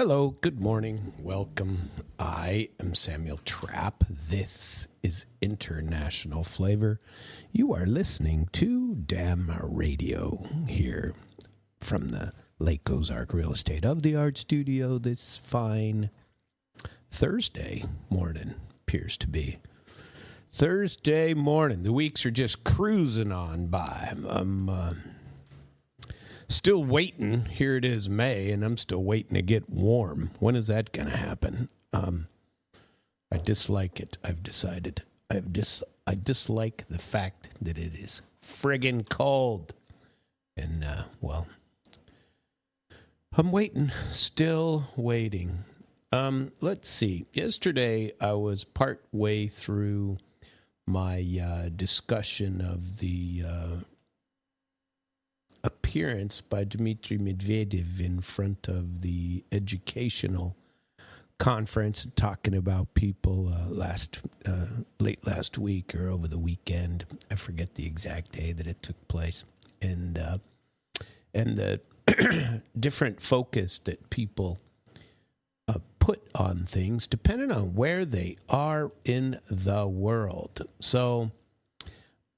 Hello, good morning, welcome. I am Samuel Trapp. This is International Flavor. You are listening to Damn Radio here from the Lake Ozark Real Estate of the Art Studio this fine Thursday morning, appears to be. Thursday morning. The weeks are just cruising on by. I'm still waiting. Here it is May, and I'm still waiting to get warm. When is that going to happen? I dislike it. I've decided. I dislike the fact that it is friggin' cold. And, I'm waiting. Still waiting. Let's see. Yesterday, I was part way through my discussion of the appearance by Dmitry Medvedev in front of the educational conference, talking about people late last week or over the weekend. I forget the exact day that it took place, and the different focus that people put on things depending on where they are in the world. So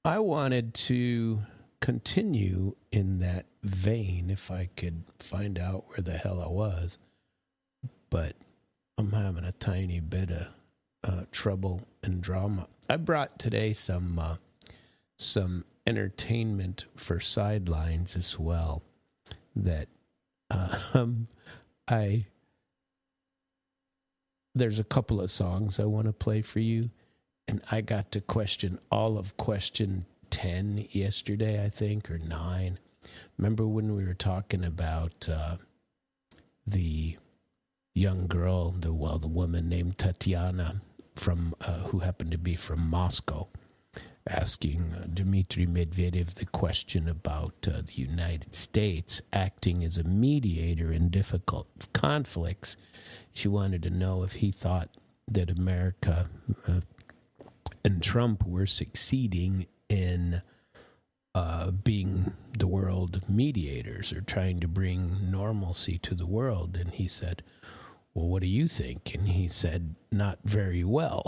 I wanted to continue in that vein if I could find out where the hell I was. But I'm having a tiny bit of trouble and drama. I brought today some entertainment for sidelines as well. That there's a couple of songs I want to play for you, and I got to question all of question 10 yesterday, I think, or 9. Remember when we were talking about the young girl, the woman named Tatiana from who happened to be from Moscow, asking Dmitry Medvedev the question about the United States acting as a mediator in difficult conflicts. She wanted to know if he thought that America and Trump were succeeding in being the world mediators or trying to bring normalcy to the world. And he said, well, what do you think? And he said, not very well.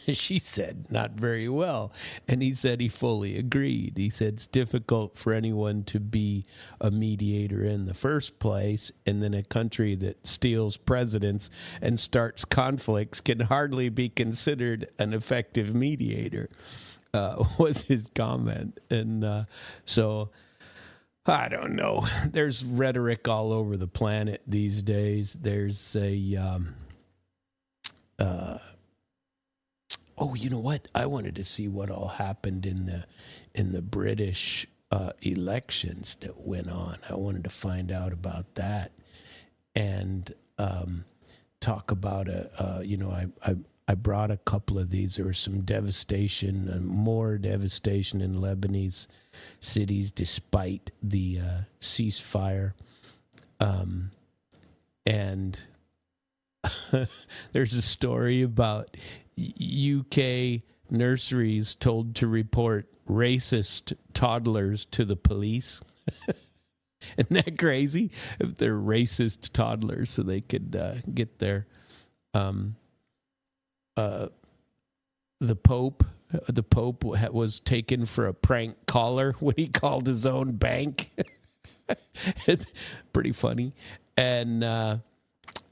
She said, not very well. And he said he fully agreed. He said it's difficult for anyone to be a mediator in the first place, and then a country that steals presidents and starts conflicts can hardly be considered an effective mediator, was his comment. And so I don't know. There's rhetoric all over the planet these days. There's a, you know what? I wanted to see what all happened in the British elections that went on. I wanted to find out about that and talk about I brought a couple of these. There was some devastation and more devastation in Lebanese cities despite the ceasefire. And there's a story about UK nurseries told to report racist toddlers to the police. Isn't that crazy? If they're racist toddlers, so they could get their... The Pope was taken for a prank caller when he called his own bank. It's pretty funny. And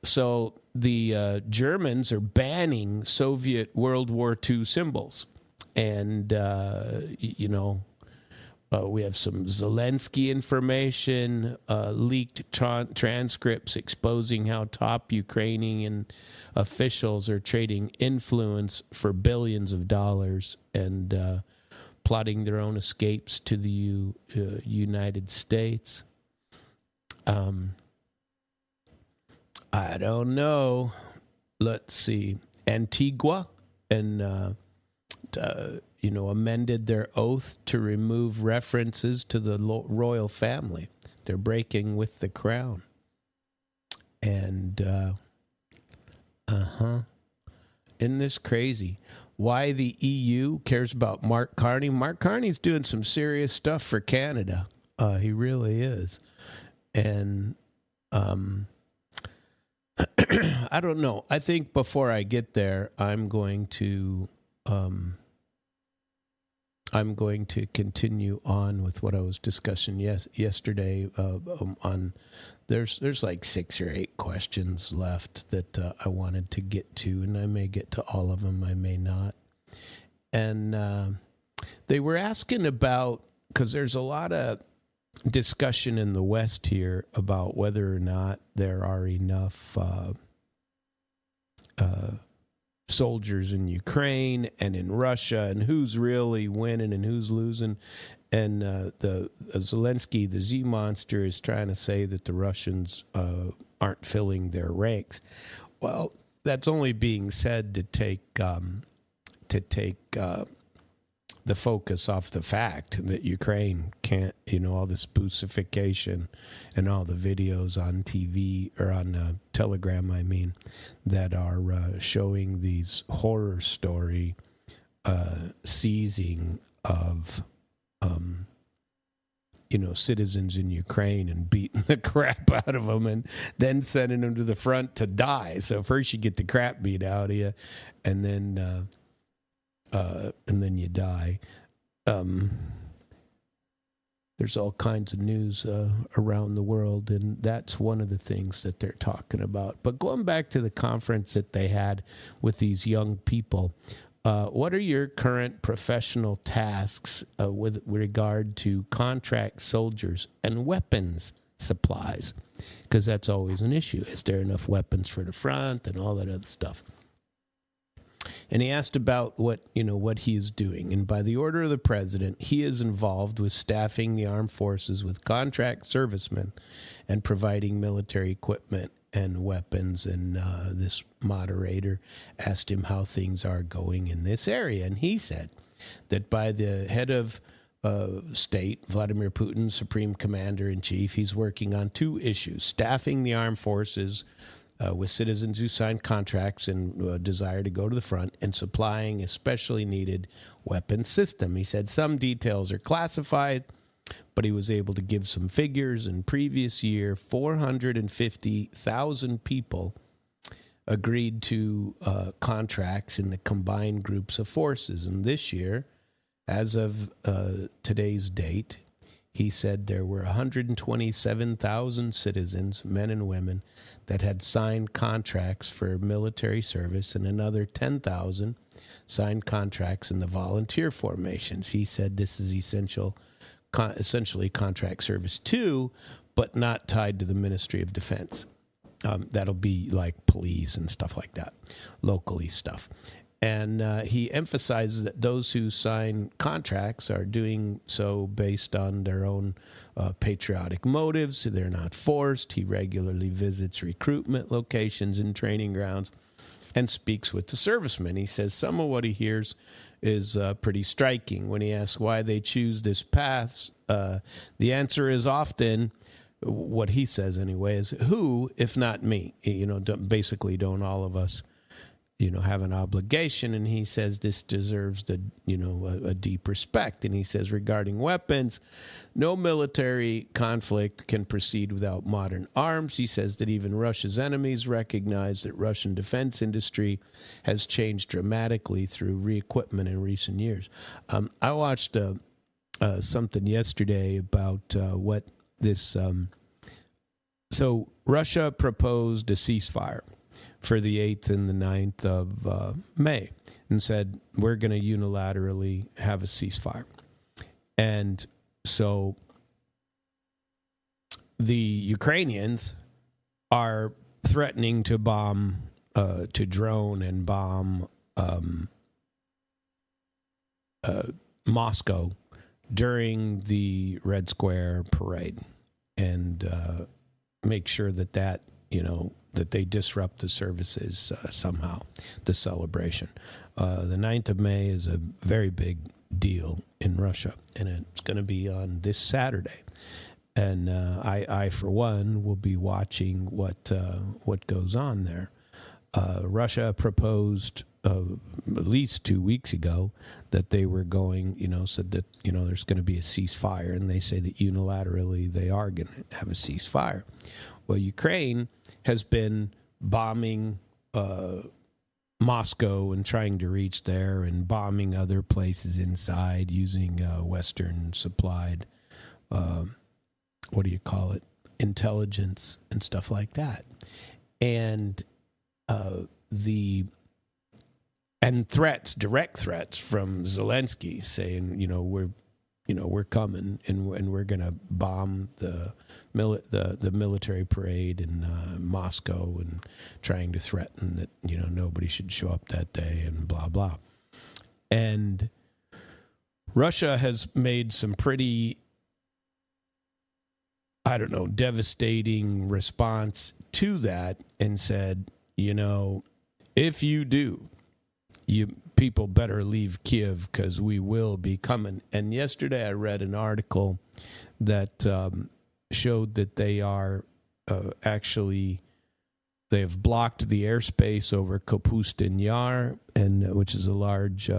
so the Germans are banning Soviet World War II symbols. And, we have some Zelensky information, leaked transcripts exposing how top Ukrainian officials are trading influence for billions of dollars and plotting their own escapes to the United States. I don't know. Let's see. Antigua and amended their oath to remove references to the royal family. They're breaking with the crown. And, isn't this crazy? Why the EU cares about Mark Carney? Mark Carney's doing some serious stuff for Canada. He really is. And I don't know. I think before I get there, I'm going to continue on with what I was discussing yesterday. On there's like 6 or 8 questions left that I wanted to get to, and I may get to all of them, I may not. And they were asking about, because there's a lot of discussion in the West here about whether or not there are enough soldiers in Ukraine and in Russia, and who's really winning and who's losing. And the Zelensky, the Z monster, is trying to say that the Russians aren't filling their ranks. Well, that's only being said to take the focus off the fact that Ukraine can't, all this boosification and all the videos on TV or on Telegram, that are showing these horror story seizing of, citizens in Ukraine and beating the crap out of them and then sending them to the front to die. So first you get the crap beat out of you, and then you die. There's all kinds of news around the world, and that's one of the things that they're talking about. But going back to the conference that they had with these young people, what are your current professional tasks with regard to contract soldiers and weapons supplies? Because that's always an issue. Is there enough weapons for the front and all that other stuff? And he asked about what he is doing. And by the order of the president, he is involved with staffing the armed forces with contract servicemen and providing military equipment and weapons. And this moderator asked him how things are going in this area. And he said that by the head of state, Vladimir Putin, Supreme Commander-in-Chief, he's working on 2 issues: staffing the armed forces with citizens who signed contracts and desire to go to the front, and supplying a specially needed weapon system. He said some details are classified, but he was able to give some figures. In previous year, 450,000 people agreed to contracts in the combined groups of forces. And this year, as of today's date, he said there were 127,000 citizens, men and women, that had signed contracts for military service, and another 10,000 signed contracts in the volunteer formations. He said this is essentially contract service too, but not tied to the Ministry of Defense. That'll be like police and stuff like that, locally stuff. And he emphasizes that those who sign contracts are doing so based on their own patriotic motives. They're not forced. He regularly visits recruitment locations and training grounds and speaks with the servicemen. He says some of what he hears is pretty striking. When he asks why they choose this path, the answer is often, what he says anyway, is who, if not me? Basically, don't all of us have an obligation? And he says this deserves a deep respect. And he says regarding weapons, no military conflict can proceed without modern arms. He says that even Russia's enemies recognize that Russian defense industry has changed dramatically through re-equipment in recent years. I watched something yesterday about what this... So Russia proposed a ceasefire for the 8th and the 9th of May, and said, we're going to unilaterally have a ceasefire. And so the Ukrainians are threatening to bomb, to drone and bomb Moscow during the Red Square parade, and make sure that that they disrupt the services somehow, the celebration. The 9th of May is a very big deal in Russia, and it's going to be on this Saturday. And I, for one, will be watching what goes on there. Russia proposed at least 2 weeks ago that they were going, said that, there's going to be a ceasefire, and they say that unilaterally they are going to have a ceasefire. Well, Ukraine has been bombing Moscow and trying to reach there, and bombing other places inside using Western supplied, intelligence and stuff like that. And direct threats from Zelensky saying, we're coming and we're going to bomb the military parade in Moscow, and trying to threaten that nobody should show up that day and blah blah. And Russia has made some pretty, devastating response to that, and said, if you do, you people better leave Kiev, because we will be coming. And yesterday I read an article that showed that they are they have blocked the airspace over Kapustin Yar, and which is a large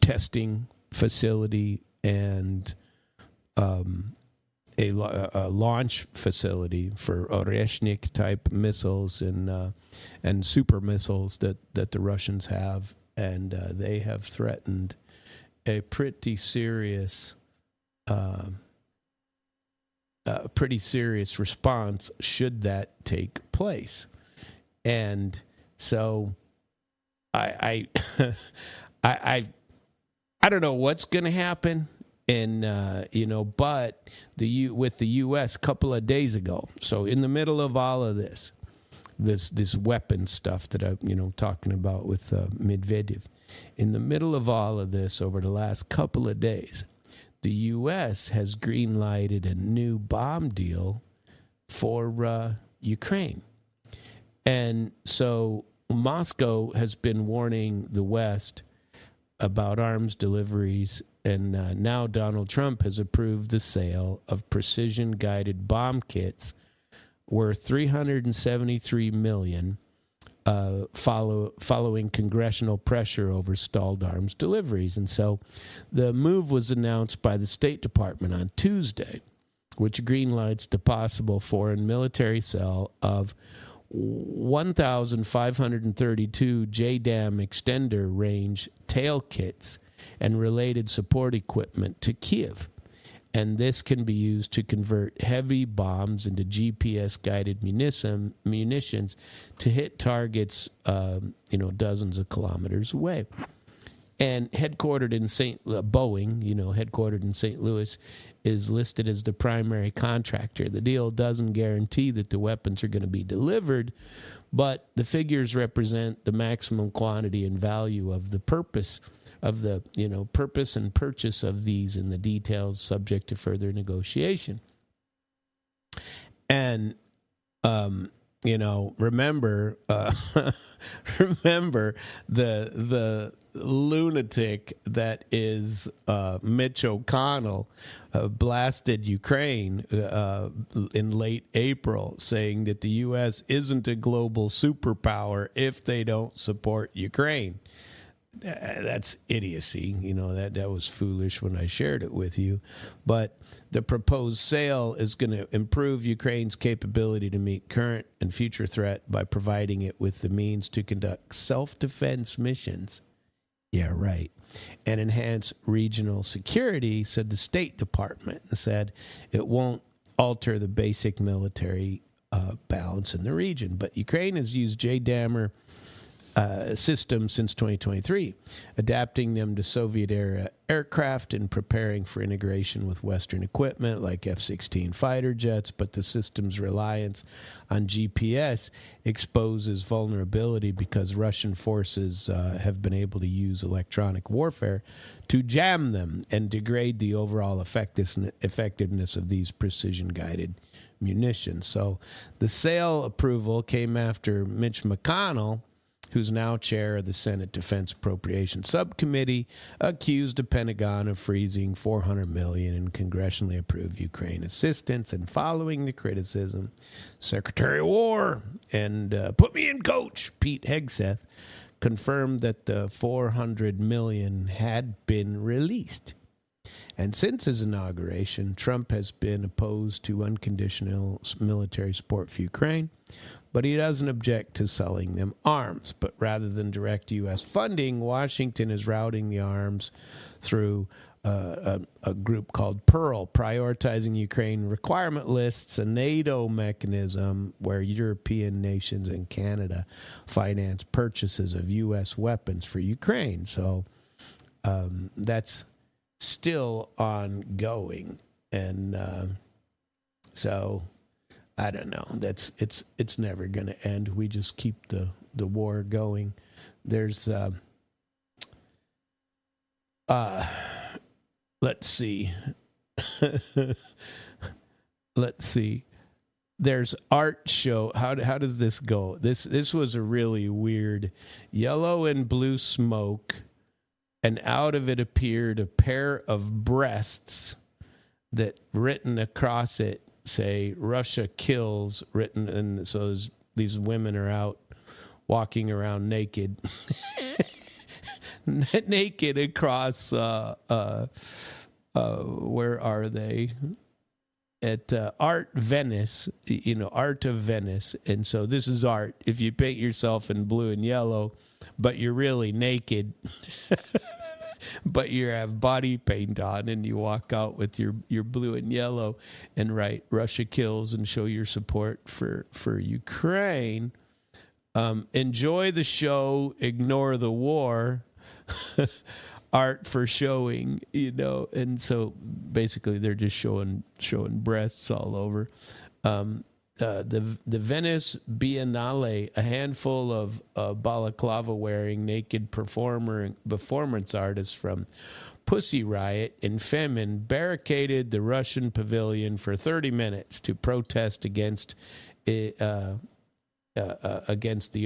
testing facility and a launch facility for Oreshnik type missiles and super missiles that the Russians have, and they have threatened a pretty serious response should that take place. And so I don't know what's going to happen. And, but with the U.S. a couple of days ago, so in the middle of all of this weapon stuff that I'm, talking about with Medvedev, in the middle of all of this over the last couple of days, the U.S. has green-lighted a new bomb deal for Ukraine. And so Moscow has been warning the West about arms deliveries, and now Donald Trump has approved the sale of precision-guided bomb kits worth $373 million following congressional pressure over stalled arms deliveries. And so the move was announced by the State Department on Tuesday, which greenlights the possible foreign military sale of 1,532 JDAM extender range tail kits and related support equipment to Kiev. And this can be used to convert heavy bombs into GPS-guided munitions to hit targets, dozens of kilometers away. And headquartered in headquartered in St. Louis, is listed as the primary contractor. The deal doesn't guarantee that the weapons are going to be delivered, but the figures represent the maximum quantity and value of the purpose of the, purpose and purchase of these, and the details subject to further negotiation. And, remember the lunatic that is Mitch McConnell blasted Ukraine in late April, saying that the U.S. isn't a global superpower if they don't support Ukraine. That's idiocy. That was foolish when I shared it with you. But the proposed sale is going to improve Ukraine's capability to meet current and future threat by providing it with the means to conduct self-defense missions. Yeah, right. And enhance regional security, said the State Department, and said it won't alter the basic military balance in the region. But Ukraine has used JDAMer systems since 2023, adapting them to Soviet-era aircraft and preparing for integration with Western equipment like F-16 fighter jets. But the system's reliance on GPS exposes vulnerability because Russian forces have been able to use electronic warfare to jam them and degrade the overall effectiveness of these precision-guided munitions. So the sale approval came after Mitch McConnell, who's now chair of the Senate Defense Appropriations Subcommittee, accused the Pentagon of freezing $400 million in congressionally approved Ukraine assistance. And following the criticism, Secretary of War and put me in coach, Pete Hegseth, confirmed that the $400 million had been released. And since his inauguration, Trump has been opposed to unconditional military support for Ukraine, but he doesn't object to selling them arms. But rather than direct U.S. funding, Washington is routing the arms through a group called Pearl, prioritizing Ukraine requirement lists, a NATO mechanism where European nations and Canada finance purchases of U.S. weapons for Ukraine. So that's still ongoing, and so I don't know. It's never going to end. We just keep the war going. There's let's see. Let's see. There's art show. How does this go? This was a really weird yellow and blue smoke, and out of it appeared a pair of breasts that written across it say Russia kills, written, and so these women are out walking around naked. Naked across where are they? At Art Venice, Art of Venice. And so this is art. If you paint yourself in blue and yellow, but you're really naked, but you have body paint on, and you walk out with your blue and yellow and write Russia kills and show your support for Ukraine. Enjoy the show, ignore the war. Art for showing, and so basically they're just showing breasts all over. The Venice Biennale, a handful of balaclava wearing naked performance artists from Pussy Riot and Femin barricaded the Russian pavilion for 30 minutes to protest against the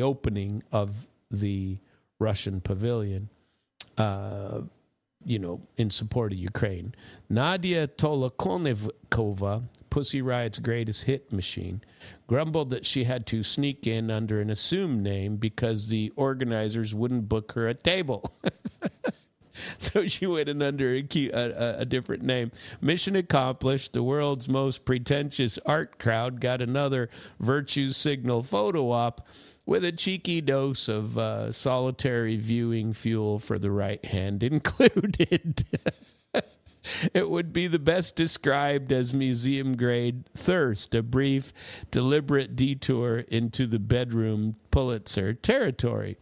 opening of the Russian pavilion. In support of Ukraine. Nadia Tolokonikova, Pussy Riot's greatest hit machine, grumbled that she had to sneak in under an assumed name because the organizers wouldn't book her a table. So she went in under a different name. Mission accomplished. The world's most pretentious art crowd got another virtue signal photo op with a cheeky dose of solitary viewing fuel for the right hand included. It would be the best described as museum-grade thirst, a brief, deliberate detour into the bedroom Pulitzer territory.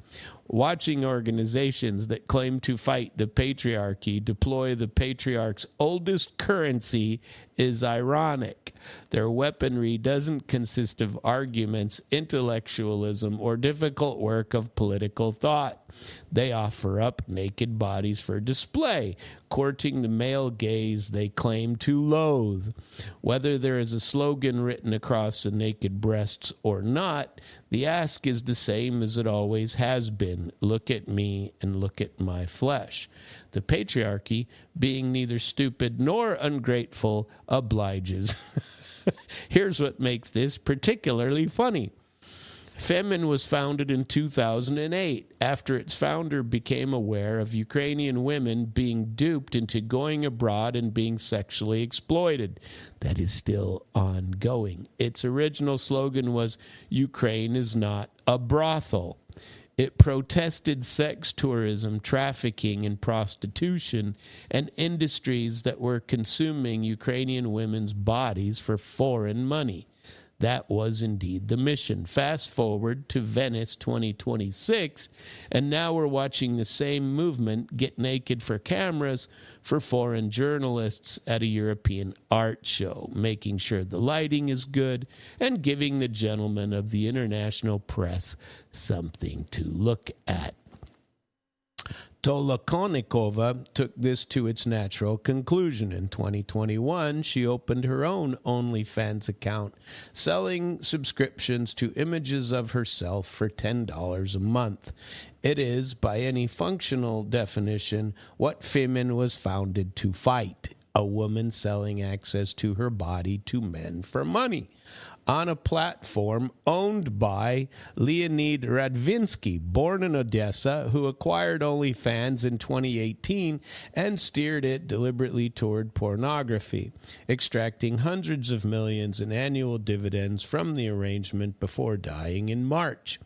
Watching organizations that claim to fight the patriarchy deploy the patriarch's oldest currency is ironic. Their weaponry doesn't consist of arguments, intellectualism, or difficult work of political thought. They offer up naked bodies for display, courting the male gaze they claim to loathe. Whether there is a slogan written across the naked breasts or not, the ask is the same as it always has been. Look at me and look at my flesh. The patriarchy, being neither stupid nor ungrateful, obliges. Here's what makes this particularly funny. Femin was founded in 2008 after its founder became aware of Ukrainian women being duped into going abroad and being sexually exploited. That is still ongoing. Its original slogan was, "Ukraine is not a brothel." It protested sex tourism, trafficking, and prostitution, and industries that were consuming Ukrainian women's bodies for foreign money. That was indeed the mission. Fast forward to Venice 2026, and now we're watching the same movement get naked for cameras for foreign journalists at a European art show, making sure the lighting is good and giving the gentlemen of the international press something to look at. Tolokonikova took this to its natural conclusion. In 2021, she opened her own OnlyFans account, selling subscriptions to images of herself for $10 a month. It is, by any functional definition, what Femin was founded to fight. a woman selling access to her body to men for money on a platform owned by Leonid Radvinsky, born in Odessa, who acquired OnlyFans in 2018 and steered it deliberately toward pornography, extracting hundreds of millions in annual dividends from the arrangement before dying in March.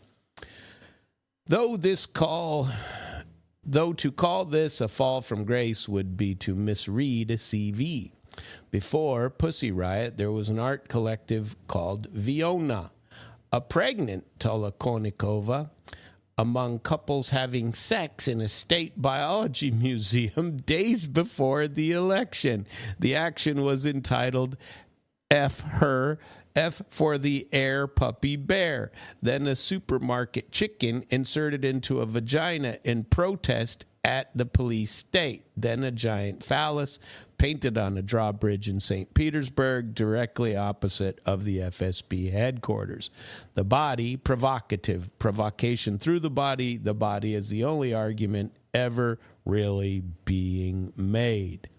Though to call this a fall from grace would be to misread a CV. Before Pussy Riot, there was an art collective called Viona, a pregnant Tolokonikova among couples having sex in a state biology museum days before the election. The action was entitled F Her, F for the air puppy bear. Then a supermarket chicken inserted into a vagina in protest at the police state. Then a giant phallus painted on a drawbridge in St. Petersburg, directly opposite of the FSB headquarters. The body, provocative. Provocation through the body is the only argument ever really being made.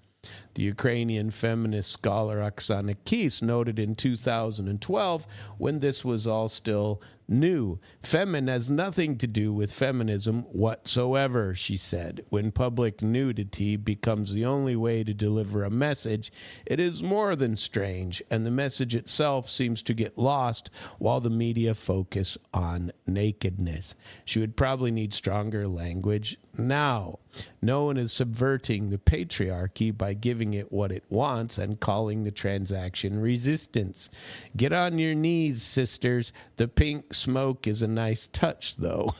The Ukrainian feminist scholar Oksana Kis noted in 2012, when this was all still new, "Femin has nothing to do with feminism whatsoever," she said. When public nudity becomes the only way to deliver a message, it is more than strange, and the message itself seems to get lost while the media focus on nakedness. She would probably need stronger language now. No one is subverting the patriarchy by giving it what it wants and calling the transaction resistance. Get on your knees, sisters. The pink smoke is a nice touch, though.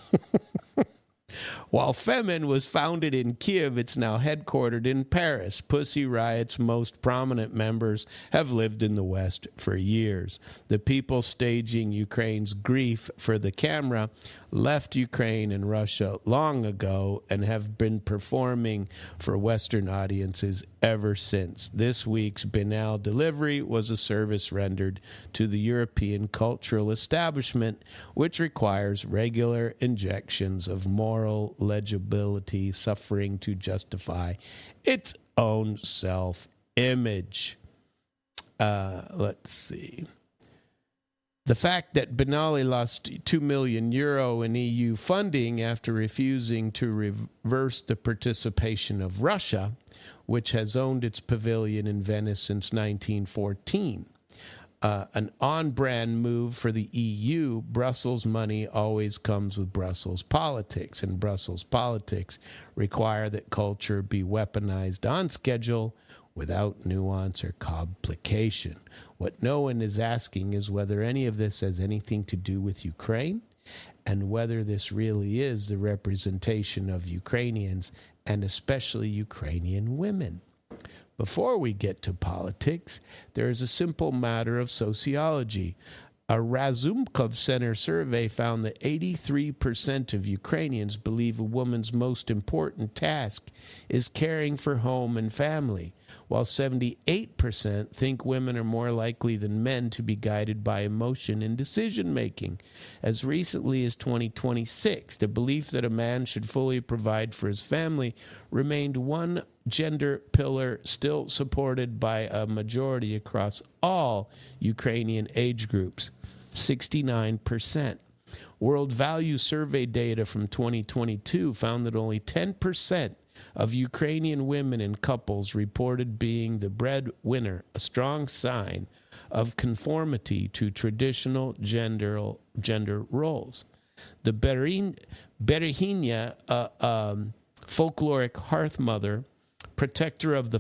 While Femin was founded in Kiev, it's now headquartered in Paris. Pussy Riot's most prominent members have lived in the West for years. The people staging Ukraine's grief for the camera left Ukraine and Russia long ago and have been performing for Western audiences ever since. This week's banal delivery was a service rendered to the European cultural establishment, which requires regular injections of moral legibility suffering to justify its own self-image. Let's see. The fact that Benali lost €2 million in EU funding after refusing to reverse the participation of Russia, which has owned its pavilion in Venice since 1914. An on-brand move for the EU. Brussels money always comes with Brussels politics, and Brussels politics require that culture be weaponized on schedule without nuance or complication. What no one is asking is whether any of this has anything to do with Ukraine, and whether this really is the representation of Ukrainians, and especially Ukrainian women. Before we get to politics, there is a simple matter of sociology. A Razumkov Center survey found that 83% of Ukrainians believe a woman's most important task is caring for home and family, while 78% think women are more likely than men to be guided by emotion in decision-making. As recently as 2026, the belief that a man should fully provide for his family remained one gender pillar still supported by a majority across all Ukrainian age groups, 69%. World Value Survey data from 2022 found that only 10% of Ukrainian women and couples reported being the breadwinner, a strong sign of conformity to traditional gender roles. The Berehinia, folkloric hearth mother, protector of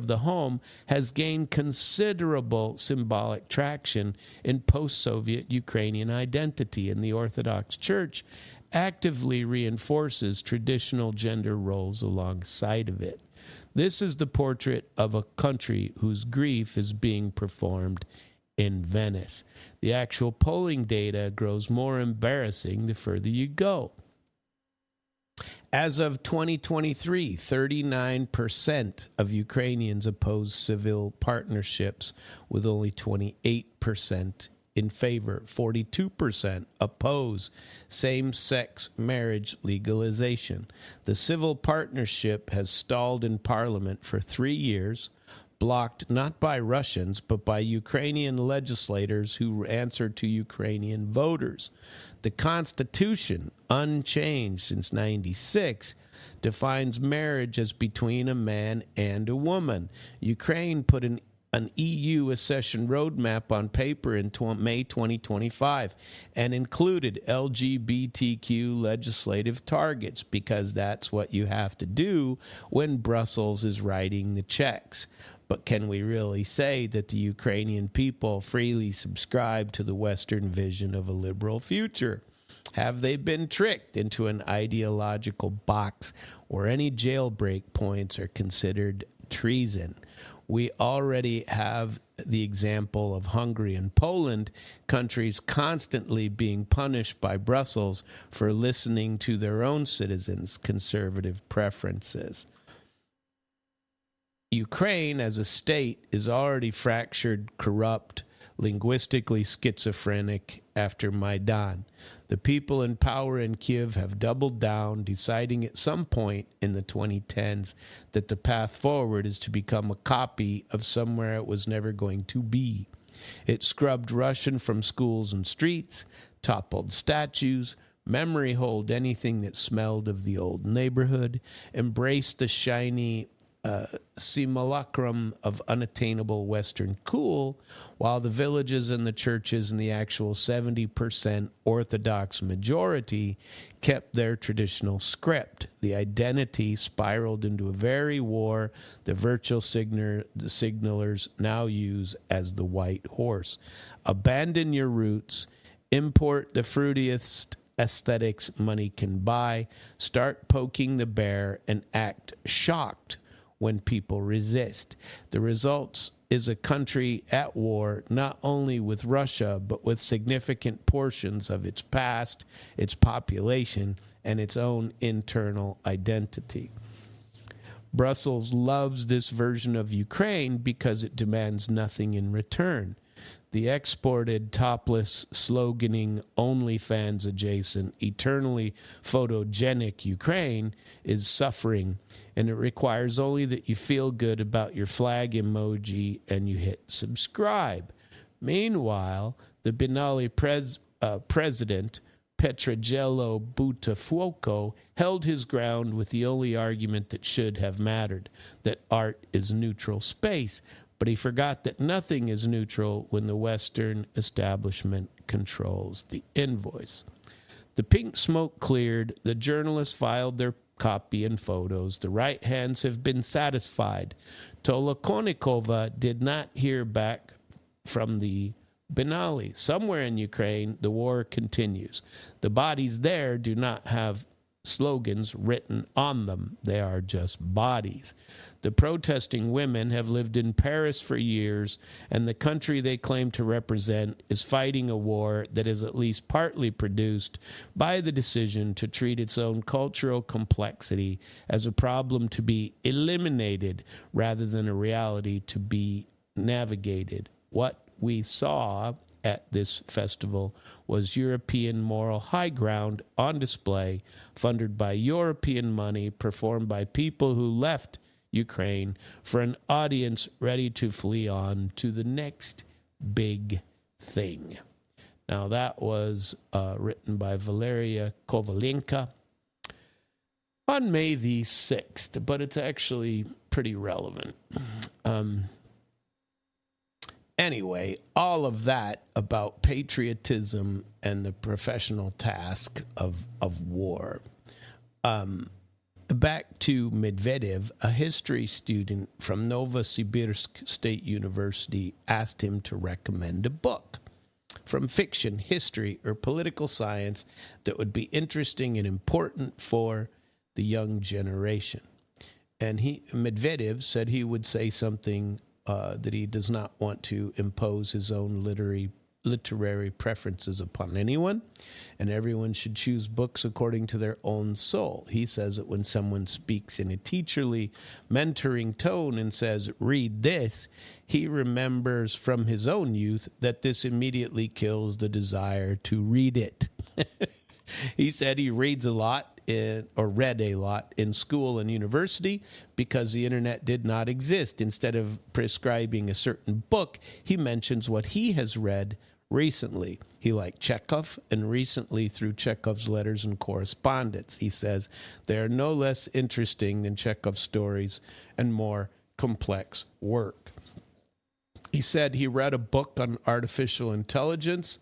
the home, has gained considerable symbolic traction in post-Soviet Ukrainian identity, and the Orthodox Church actively reinforces traditional gender roles alongside of it. This is the portrait of a country whose grief is being performed in Venice. The actual polling data grows more embarrassing the further you go. As of 2023, 39% of Ukrainians oppose civil partnerships, with only 28% in favor, 42% oppose same-sex marriage legalization. The civil partnership has stalled in parliament for 3 years, blocked not by Russians, but by Ukrainian legislators who answer to Ukrainian voters. The Constitution, unchanged since 96, defines marriage as between a man and a woman. Ukraine put an EU accession roadmap on paper in May 2025 and included LGBTQ legislative targets because that's what you have to do when Brussels is writing the checks. But can we really say that the Ukrainian people freely subscribe to the Western vision of a liberal future? Have they been tricked into an ideological box where any jailbreak points are considered treason? We already have the example of Hungary and Poland, countries constantly being punished by Brussels for listening to their own citizens' conservative preferences. Ukraine as a state is already fractured, corrupt, linguistically schizophrenic after Maidan. The people in power in Kiev have doubled down, deciding at some point in the 2010s that the path forward is to become a copy of somewhere it was never going to be. It scrubbed Russian from schools and streets, toppled statues, memory holed anything that smelled of the old neighborhood, embraced the shiny simulacrum of unattainable Western cool, while the villages and the churches and the actual 70% Orthodox majority kept their traditional script. The identity spiraled into a very war the virtual signalers now use as the white horse. Abandon your roots, import the fruitiest aesthetics money can buy, start poking the bear, and act shocked when people resist. The results is a country at war not only with Russia, but with significant portions of its past, its population, and its own internal identity. Brussels loves this version of Ukraine because it demands nothing in return. The exported, topless, sloganing, OnlyFans adjacent, eternally photogenic Ukraine is suffering, and it requires only that you feel good about your flag emoji and you hit subscribe. Meanwhile, the Benali president, Petrojello Boutafogo, held his ground with the only argument that should have mattered, that art is neutral space. But he forgot that nothing is neutral when the Western establishment controls the invoice. The pink smoke cleared. The journalists filed their copy and photos. The right hands have been satisfied. Tolokonikova did not hear back from the Benali. Somewhere in Ukraine, the war continues. The bodies there do not have slogans written on them. They are just bodies. The protesting women have lived in Paris for years, and the country they claim to represent is fighting a war that is at least partly produced by the decision to treat its own cultural complexity as a problem to be eliminated rather than a reality to be navigated. What we saw at this festival was European moral high ground on display, funded by European money, performed by people who left Ukraine for an audience ready to flee on to the next big thing. Now, that was written by Valeria Kovalenka on May the 6th, but it's actually pretty relevant. Anyway, all of that about patriotism and the professional task of war. Back to Medvedev, a history student from Novosibirsk State University asked him to recommend a book from fiction, history, or political science that would be interesting and important for the young generation. And Medvedev said he would say something that he does not want to impose his own literary literary preferences upon anyone, and everyone should choose books according to their own soul. He says that when someone speaks in a teacherly, mentoring tone and says, read this, he remembers from his own youth that this immediately kills the desire to read it. He said he reads a lot read a lot in school and university because the internet did not exist. Instead of prescribing a certain book, he mentions what he has read recently. He liked Chekhov, and recently through Chekhov's letters and correspondence. He says they are no less interesting than Chekhov's stories and more complex work. He said he read a book on artificial intelligence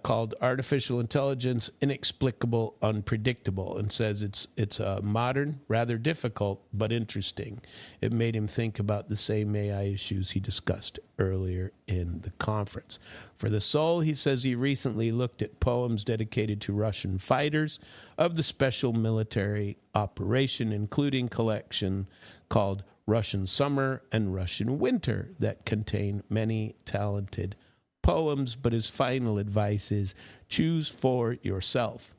called Artificial Intelligence, Inexplicable, Unpredictable, and says it's modern, rather difficult, but interesting. It made him think about the same AI issues he discussed earlier in the conference. For the soul, he says he recently looked at poems dedicated to Russian fighters of the special military operation, including collection called Russian Summer and Russian Winter that contain many talented poems, but his final advice is choose for yourself.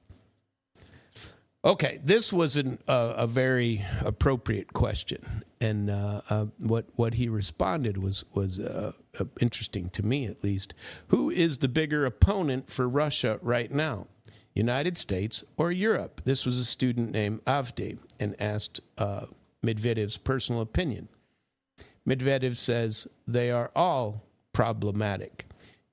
Okay, this was a very appropriate question, and what he responded was interesting to me, at least. Who is the bigger opponent for Russia right now, United States or Europe? This was a student named Avdi and asked Medvedev's personal opinion. Medvedev says they are all problematic.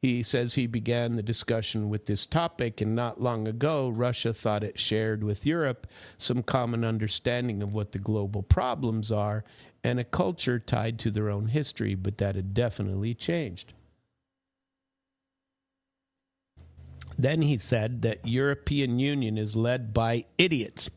He says he began the discussion with this topic, and not long ago, Russia thought it shared with Europe some common understanding of what the global problems are and a culture tied to their own history, but that had definitely changed. Then he said that European Union is led by idiots.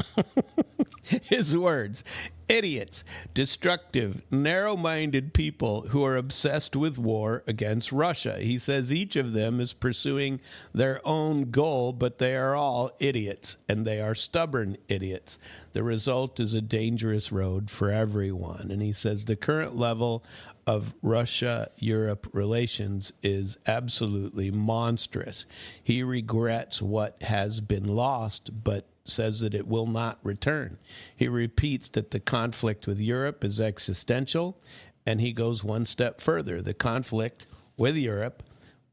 His words, idiots, destructive, narrow-minded people who are obsessed with war against Russia. He says each of them is pursuing their own goal, but they are all idiots, and they are stubborn idiots. The result is a dangerous road for everyone. And he says the current level of Russia-Europe relations is absolutely monstrous. He regrets what has been lost, but says that it will not return. He repeats that the conflict with Europe is existential, and he goes one step further. The conflict with Europe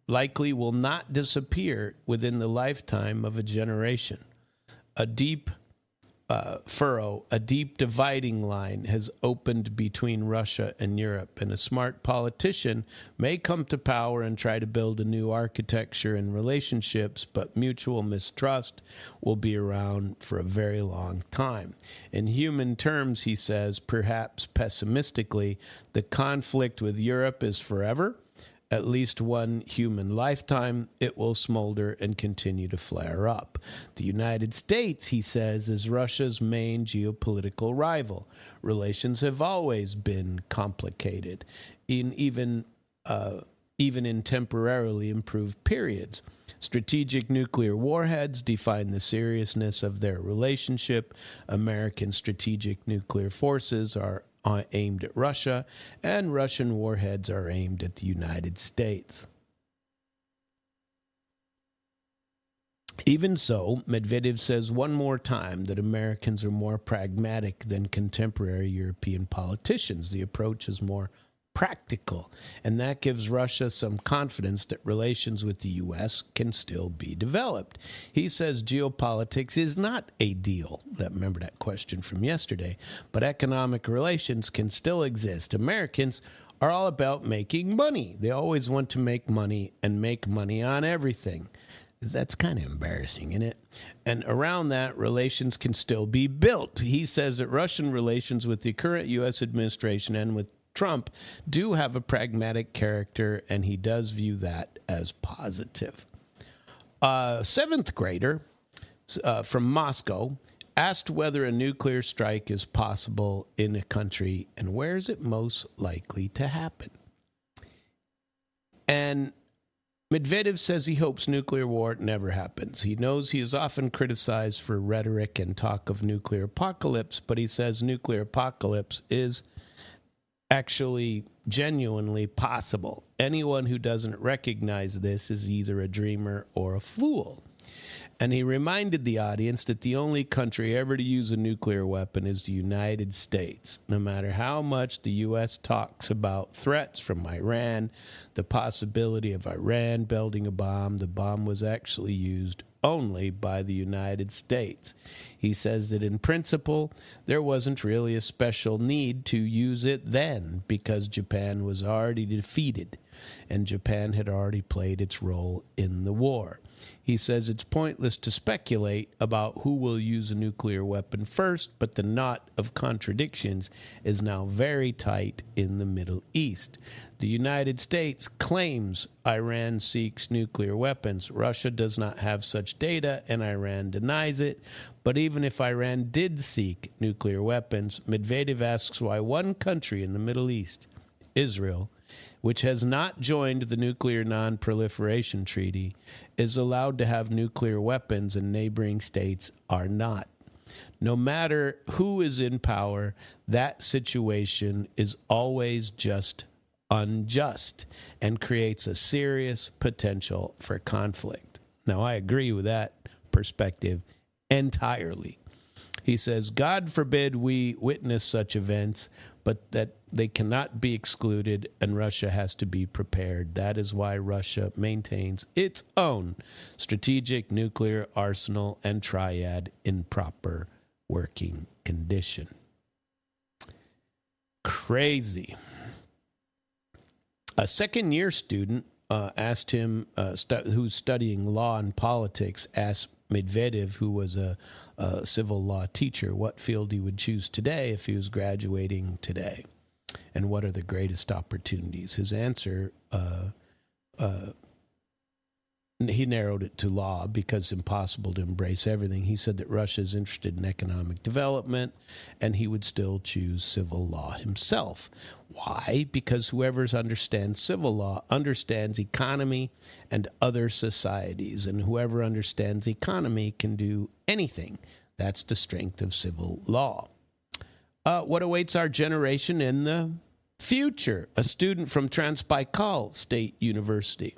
likely will not disappear within the lifetime of a generation. A deep furrow, a deep dividing line has opened between Russia and Europe, and a smart politician may come to power and try to build a new architecture and relationships, but mutual mistrust will be around for a very long time. In human terms, he says, perhaps pessimistically, the conflict with Europe is forever. At least one human lifetime, it will smolder and continue to flare up. The United States, he says, is Russia's main geopolitical rival. Relations have always been complicated, even in temporarily improved periods. Strategic nuclear warheads define the seriousness of their relationship. American strategic nuclear forces are aimed at Russia, and Russian warheads are aimed at the United States. Even so, Medvedev says one more time that Americans are more pragmatic than contemporary European politicians. The approach is more practical, and that gives Russia some confidence that relations with the U.S. can still be developed. He says geopolitics is not a deal. Remember that question from yesterday, but economic relations can still exist. Americans are all about making money. They always want to make money and make money on everything. That's kind of embarrassing, isn't it? And around that, relations can still be built. He says that Russian relations with the current U.S. administration and with Trump do have a pragmatic character, and he does view that as positive. A seventh grader from Moscow asked whether a nuclear strike is possible in a country and where is it most likely to happen. And Medvedev says he hopes nuclear war never happens. He knows he is often criticized for rhetoric and talk of nuclear apocalypse, but he says nuclear apocalypse is actually genuinely possible. Anyone who doesn't recognize this is either a dreamer or a fool. And he reminded the audience that the only country ever to use a nuclear weapon is the United States. No matter how much the U.S. talks about threats from Iran, the possibility of Iran building a bomb, the bomb was actually used only by the United States. He says that in principle, there wasn't really a special need to use it then because Japan was already defeated and Japan had already played its role in the war. He says it's pointless to speculate about who will use a nuclear weapon first, but the knot of contradictions is now very tight in the Middle East. The United States claims Iran seeks nuclear weapons. Russia does not have such data, and Iran denies it. But even if Iran did seek nuclear weapons, Medvedev asks why one country in the Middle East, Israel, which has not joined the Nuclear Non-Proliferation Treaty, is allowed to have nuclear weapons and neighboring states are not. No matter who is in power, that situation is always just unjust and creates a serious potential for conflict. Now, I agree with that perspective entirely. He says, God forbid we witness such events, but that they cannot be excluded and Russia has to be prepared. That is why Russia maintains its own strategic nuclear arsenal and triad in proper working condition. Crazy. A second-year student asked him, who's studying law and politics, asked Medvedev, who was a civil law teacher, what field he would choose today if he was graduating today, and what are the greatest opportunities. His answer, he narrowed it to law because it's impossible to embrace everything. He said that Russia is interested in economic development, and he would still choose civil law himself. Why? Because whoever understands civil law understands economy and other societies, and whoever understands economy can do anything. That's the strength of civil law. What awaits our generation in the future? A student from Transbaikal State University,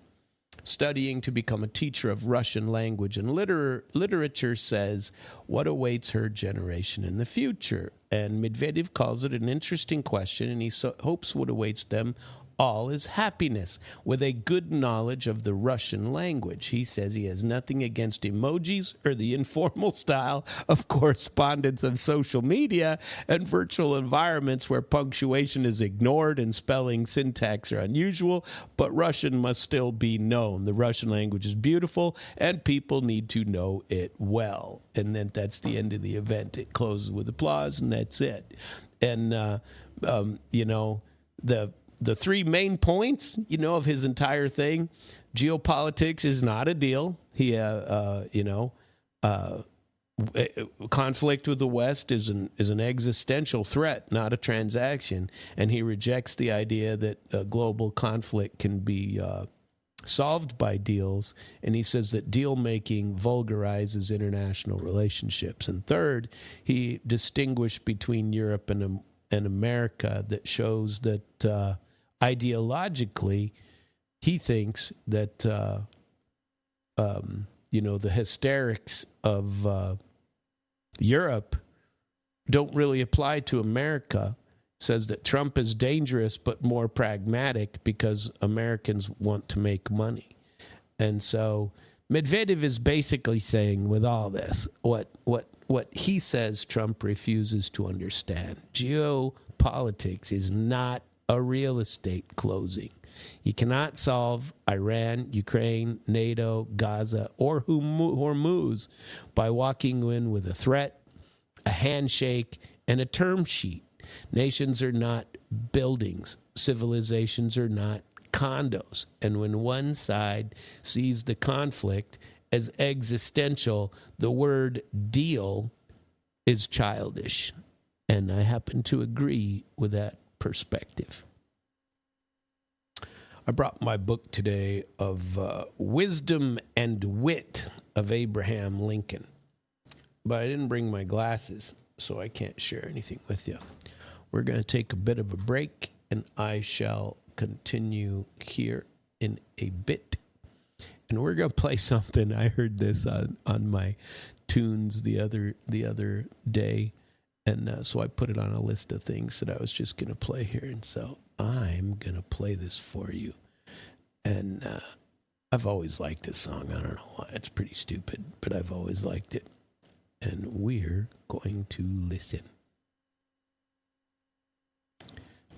studying to become a teacher of Russian language and literature, says what awaits her generation in the future. And Medvedev calls it an interesting question, and he hopes what awaits them all is happiness with a good knowledge of the Russian language. He says he has nothing against emojis or the informal style of correspondence of social media and virtual environments where punctuation is ignored and spelling syntax are unusual, but Russian must still be known. The Russian language is beautiful and people need to know it well. And then that's the end of the event. It closes with applause and that's it. And, the three main points, of his entire thing, geopolitics is not a deal. Conflict with the West is an existential threat, not a transaction. And he rejects the idea that global conflict can be solved by deals. And he says that deal making vulgarizes international relationships. And third, he distinguished between Europe and America that shows that ideologically, he thinks that, the hysterics of Europe don't really apply to America. Says that Trump is dangerous but more pragmatic because Americans want to make money. And so Medvedev is basically saying with all this, what he says Trump refuses to understand. Geopolitics is not a real estate closing. You cannot solve Iran, Ukraine, NATO, Gaza, or Hormuz by walking in with a threat, a handshake, and a term sheet. Nations are not buildings. Civilizations are not condos. And when one side sees the conflict as existential, the word deal is childish. And I happen to agree with that perspective. I brought my book today of Wisdom and Wit of Abraham Lincoln, but I didn't bring my glasses, so I can't share anything with you. We're going to take a bit of a break, and I shall continue here in a bit. And we're going to play something. I heard this on my tunes the other day. And so I put it on a list of things that I was just going to play here. And so I'm going to play this for you. And I've always liked this song. I don't know why. It's pretty stupid, but I've always liked it. And we're going to listen.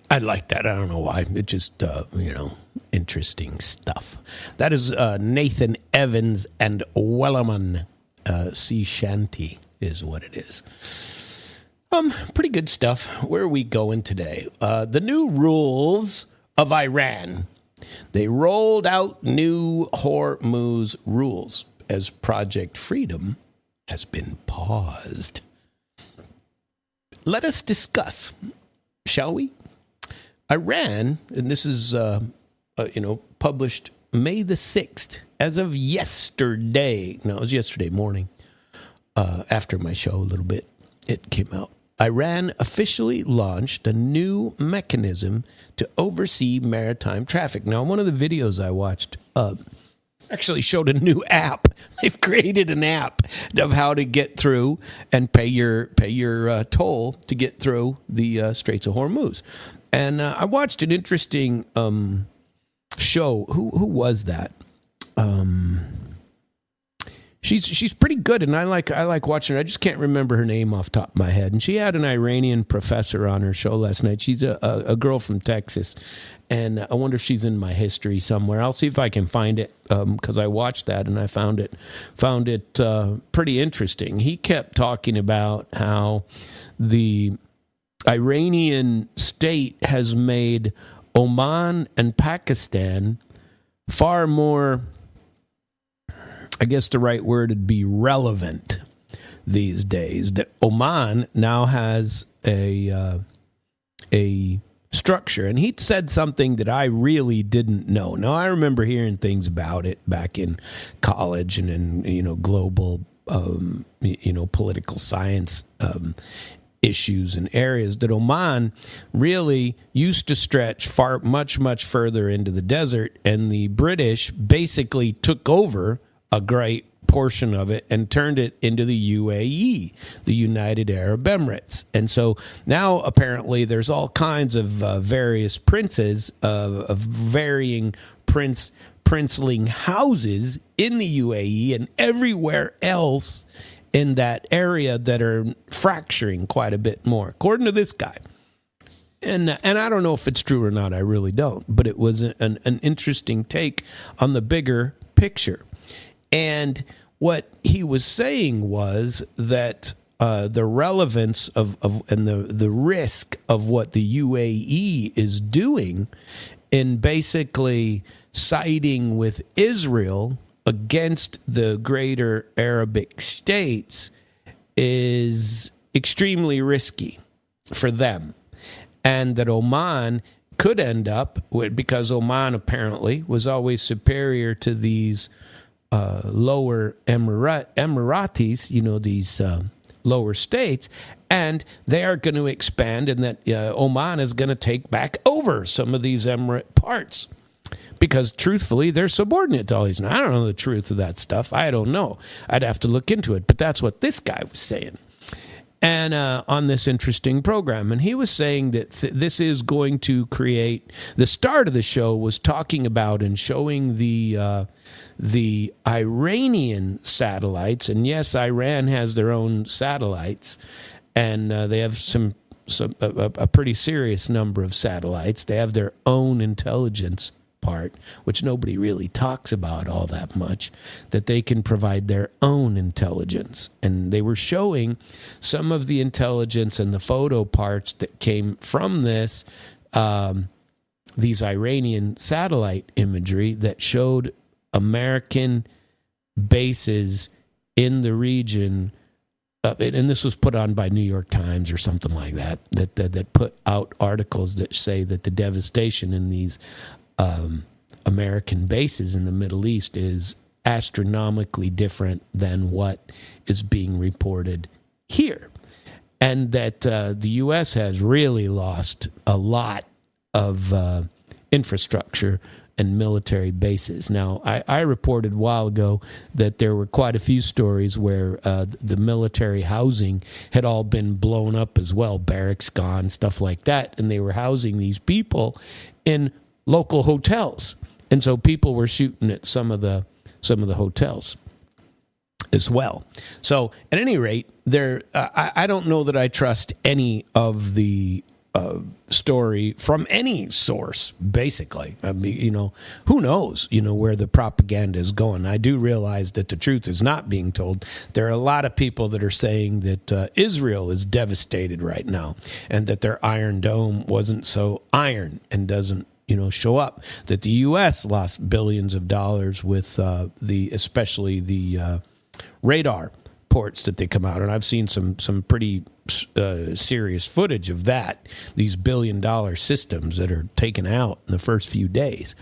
I like that. I don't know why. It just, interesting stuff. That is Nathan Evans and Wellerman. Sea Shanty is what it is. Pretty good stuff. Where are we going today? The new rules of Iran. They rolled out new Hormuz rules as Project Freedom has been paused. Let us discuss, shall we? Iran, and this is, published May the 6th, as of yesterday. No, it was yesterday morning, after my show a little bit, it came out. Iran officially launched a new mechanism to oversee maritime traffic. Now, one of the videos I watched actually showed a new app. They've created an app of how to get through and pay your toll to get through the Straits of Hormuz. And I watched an interesting show. Who was that? She's pretty good, and I like watching her. I just can't remember her name off the top of my head. And she had an Iranian professor on her show last night. She's a girl from Texas, and I wonder if she's in my history somewhere. I'll see if I can find it, because I watched that and I found it pretty interesting. He kept talking about how the Iranian state has made Oman and Pakistan far more, I guess the right word would be relevant these days. That Oman now has a structure, and he said something that I really didn't know. Now, I remember hearing things about it back in college and in global political science issues and areas, that Oman really used to stretch much further into the desert, and the British basically took over a great portion of it and turned it into the UAE, the United Arab Emirates. And so now apparently there's all kinds of various princes of varying princeling houses in the UAE and everywhere else in that area that are fracturing quite a bit more, according to this guy. And I don't know if it's true or not. I really don't. But it was an interesting take on the bigger picture. And what he was saying was that the relevance of and the risk of what the UAE is doing in basically siding with Israel against the greater Arabic states is extremely risky for them. And that Oman could end up, because Oman apparently was always superior to these lower Emiratis, these lower states, and they are going to expand, and that Oman is going to take back over some of these Emirate parts. Because truthfully, they're subordinate to all these. Now, I don't know the truth of that stuff. I don't know. I'd have to look into it. But that's what this guy was saying. And on this interesting program. And he was saying that this is going to create, the start of the show was talking about and showing the Iranian satellites. And yes, Iran has their own satellites. And they have a pretty serious number of satellites. They have their own intelligence part, which nobody really talks about all that much, that they can provide their own intelligence. And they were showing some of the intelligence and the photo parts that came from this, these Iranian satellite imagery that showed American bases in the region. And this was put on by New York Times or something like that, that put out articles that say that the devastation in these American bases in the Middle East is astronomically different than what is being reported here. And that the U.S. has really lost a lot of infrastructure and military bases. Now, I reported a while ago that there were quite a few stories where the military housing had all been blown up as well, barracks gone, stuff like that, and they were housing these people in local hotels. And so people were shooting at some of the hotels as well. So at any rate, I don't know that I trust any of the story from any source, basically. I mean, who knows, where the propaganda is going. I do realize that the truth is not being told. There are a lot of people that are saying that Israel is devastated right now and that their Iron Dome wasn't so iron and doesn't show up, that the U.S. lost billions of dollars with especially the radar ports that they come out. And I've seen some pretty serious footage of that, these billion-dollar systems that are taken out in the first few days.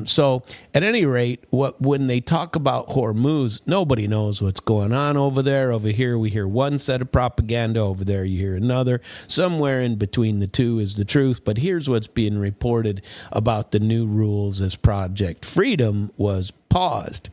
So at any rate, when they talk about Hormuz, nobody knows what's going on over there. Over here, we hear one set of propaganda. Over there, you hear another. Somewhere in between the two is the truth. But here's what's being reported about the new rules as Project Freedom was paused.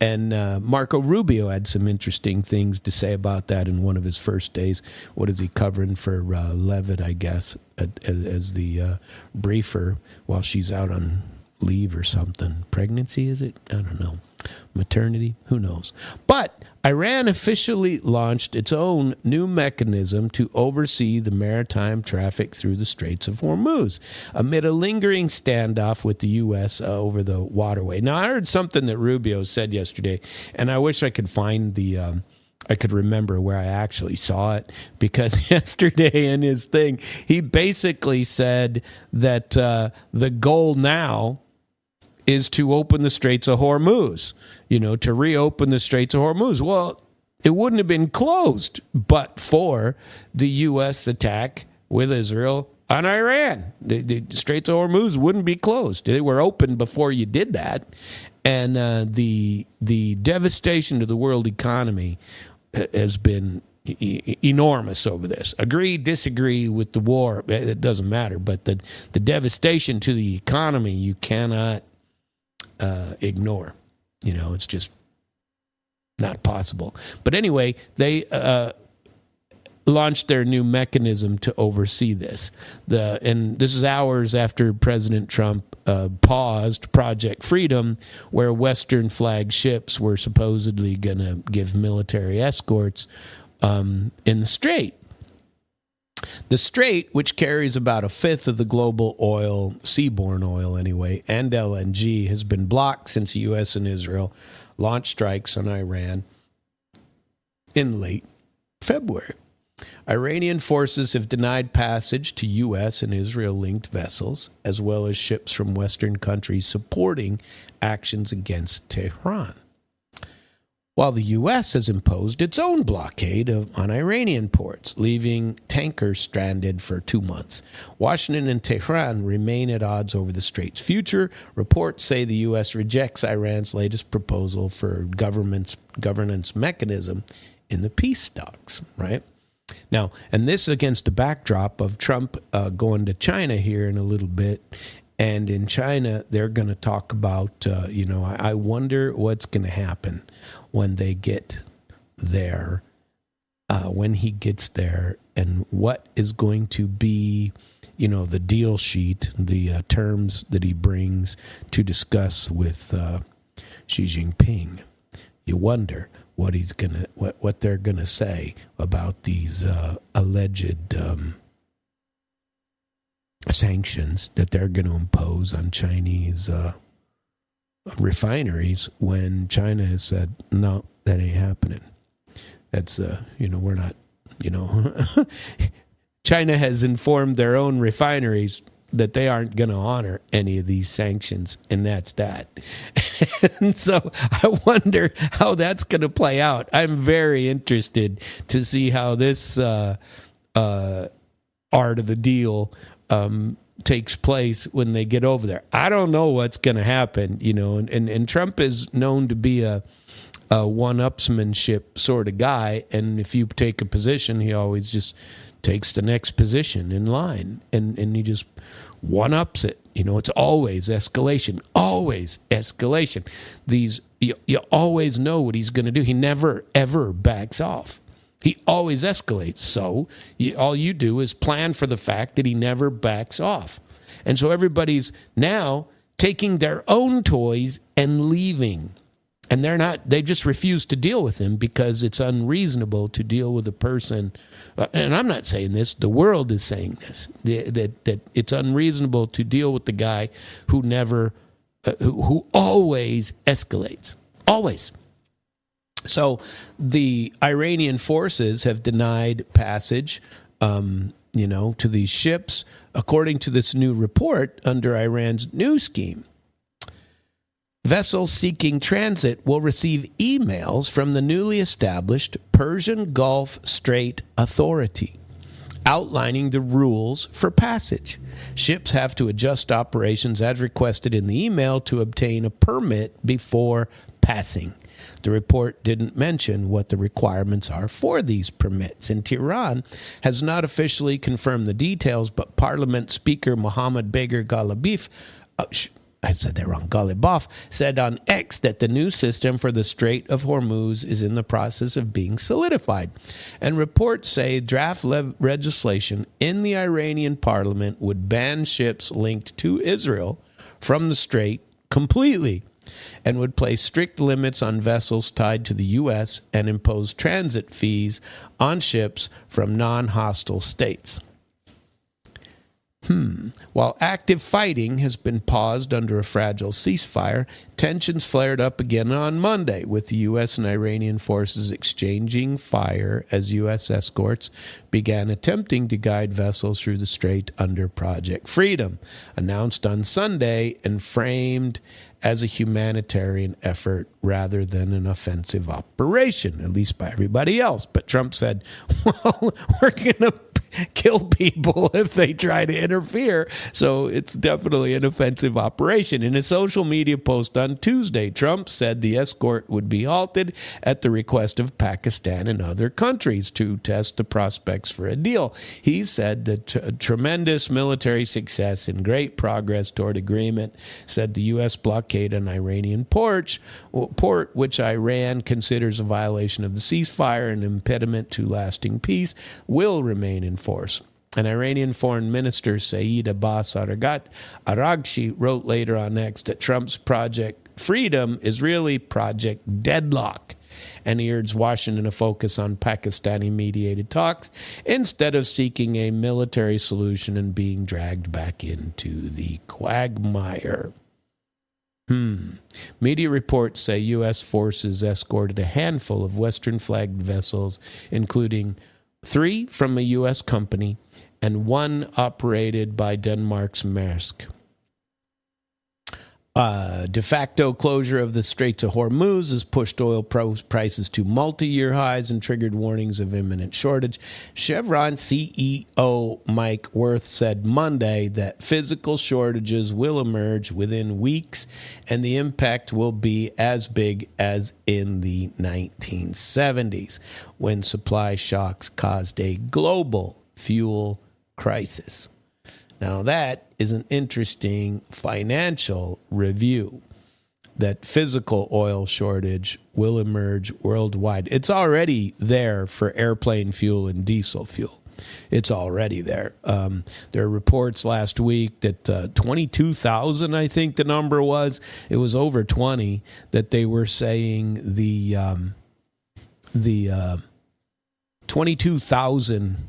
And Marco Rubio had some interesting things to say about that in one of his first days. What is he covering for Levitt, I guess, as the briefer while she's out on leave or something? Pregnancy, is it? I don't know. Maternity? Who knows? But Iran officially launched its own new mechanism to oversee the maritime traffic through the Straits of Hormuz amid a lingering standoff with the U.S. Over the waterway. Now, I heard something that Rubio said yesterday, and I wish I could find I could remember where I actually saw it, because yesterday in his thing, he basically said that the goal now is to open the Straits of Hormuz, to reopen the Straits of Hormuz. Well, it wouldn't have been closed but for the U.S. attack with Israel on Iran. The Straits of Hormuz wouldn't be closed. They were open before you did that. And the devastation to the world economy has been enormous over this. Agree, disagree with the war, it doesn't matter. But the devastation to the economy, you cannot ignore. It's just not possible. But anyway, they launched their new mechanism to oversee this. And this is hours after President Trump paused Project Freedom, where Western flag ships were supposedly going to give military escorts in the Strait. The Strait, which carries about a fifth of the global oil, seaborne oil anyway, and LNG, has been blocked since the U.S. and Israel launched strikes on Iran in late February. Iranian forces have denied passage to U.S. and Israel-linked vessels, as well as ships from Western countries supporting actions against Tehran, while the U.S. has imposed its own blockade on Iranian ports, leaving tankers stranded for 2 months. Washington and Tehran remain at odds over the Strait's future. Reports say the U.S. rejects Iran's latest proposal for governance mechanism in the peace talks, right? Now, and this against the backdrop of Trump going to China here in a little bit. And in China, they're going to talk about, I wonder what's going to happen when they get there, when he gets there, and what is going to be, the deal sheet, the terms that he brings to discuss with Xi Jinping. You wonder what what they're going to say about these alleged sanctions that they're going to impose on Chinese refineries, when China has said, no, that ain't happening. That's, we're not, China has informed their own refineries that they aren't going to honor any of these sanctions, and that's that. And so I wonder how that's going to play out. I'm very interested to see how this art of the deal takes place when they get over there. I don't know what's going to happen, and Trump is known to be a one-upsmanship sort of guy, and if you take a position, he always just takes the next position in line, and he just one-ups it. It's always escalation, always escalation. You always know what he's going to do. He never, ever backs off. He always escalates. So all you do is plan for the fact that he never backs off. And so everybody's now taking their own toys and leaving. And they just refuse to deal with him because it's unreasonable to deal with a person. And I'm not saying this, the world is saying this, that it's unreasonable to deal with the guy who who always escalates. Always. So the Iranian forces have denied passage, to these ships, according to this new report under Iran's new scheme. Vessels seeking transit will receive emails from the newly established Persian Gulf Strait Authority outlining the rules for passage. Ships have to adjust operations as requested in the email to obtain a permit before passing. The report didn't mention what the requirements are for these permits, and Tehran has not officially confirmed the details, but Parliament Speaker Mohammad Bagher Ghalibaf said on X that the new system for the Strait of Hormuz is in the process of being solidified. And reports say draft legislation in the Iranian parliament would ban ships linked to Israel from the strait completely and would place strict limits on vessels tied to the U.S. and impose transit fees on ships from non-hostile states. While active fighting has been paused under a fragile ceasefire, tensions flared up again on Monday, with the U.S. and Iranian forces exchanging fire as U.S. escorts began attempting to guide vessels through the strait under Project Freedom, announced on Sunday and framed as a humanitarian effort rather than an offensive operation, at least by everybody else. But Trump said, well, we're going to kill people if they try to interfere. So it's definitely an offensive operation. In a social media post on Tuesday, Trump said the escort would be halted at the request of Pakistan and other countries to test the prospects for a deal. He said that tremendous military success and great progress toward agreement, said the U.S. blockade on Iranian port, which Iran considers a violation of the ceasefire and impediment to lasting peace, will remain in force. And Iranian Foreign Minister Saeed Abbas Araghchi wrote later on X that Trump's Project Freedom is really Project Deadlock, and he urged Washington to focus on Pakistani-mediated talks instead of seeking a military solution and being dragged back into the quagmire. Media reports say U.S. forces escorted a handful of Western-flagged vessels, including 3 from a U.S. company and 1 operated by Denmark's Maersk. De facto closure of the Strait of Hormuz has pushed oil prices to multi-year highs and triggered warnings of imminent shortage. Chevron CEO Mike Wirth said Monday that physical shortages will emerge within weeks and the impact will be as big as in the 1970s when supply shocks caused a global fuel crisis. Now, that is an interesting financial review, that physical oil shortage will emerge worldwide. It's already there for airplane fuel and diesel fuel. It's already there. There are reports last week that 22,000, I think the number was. It was over 20 that they were saying the 22,000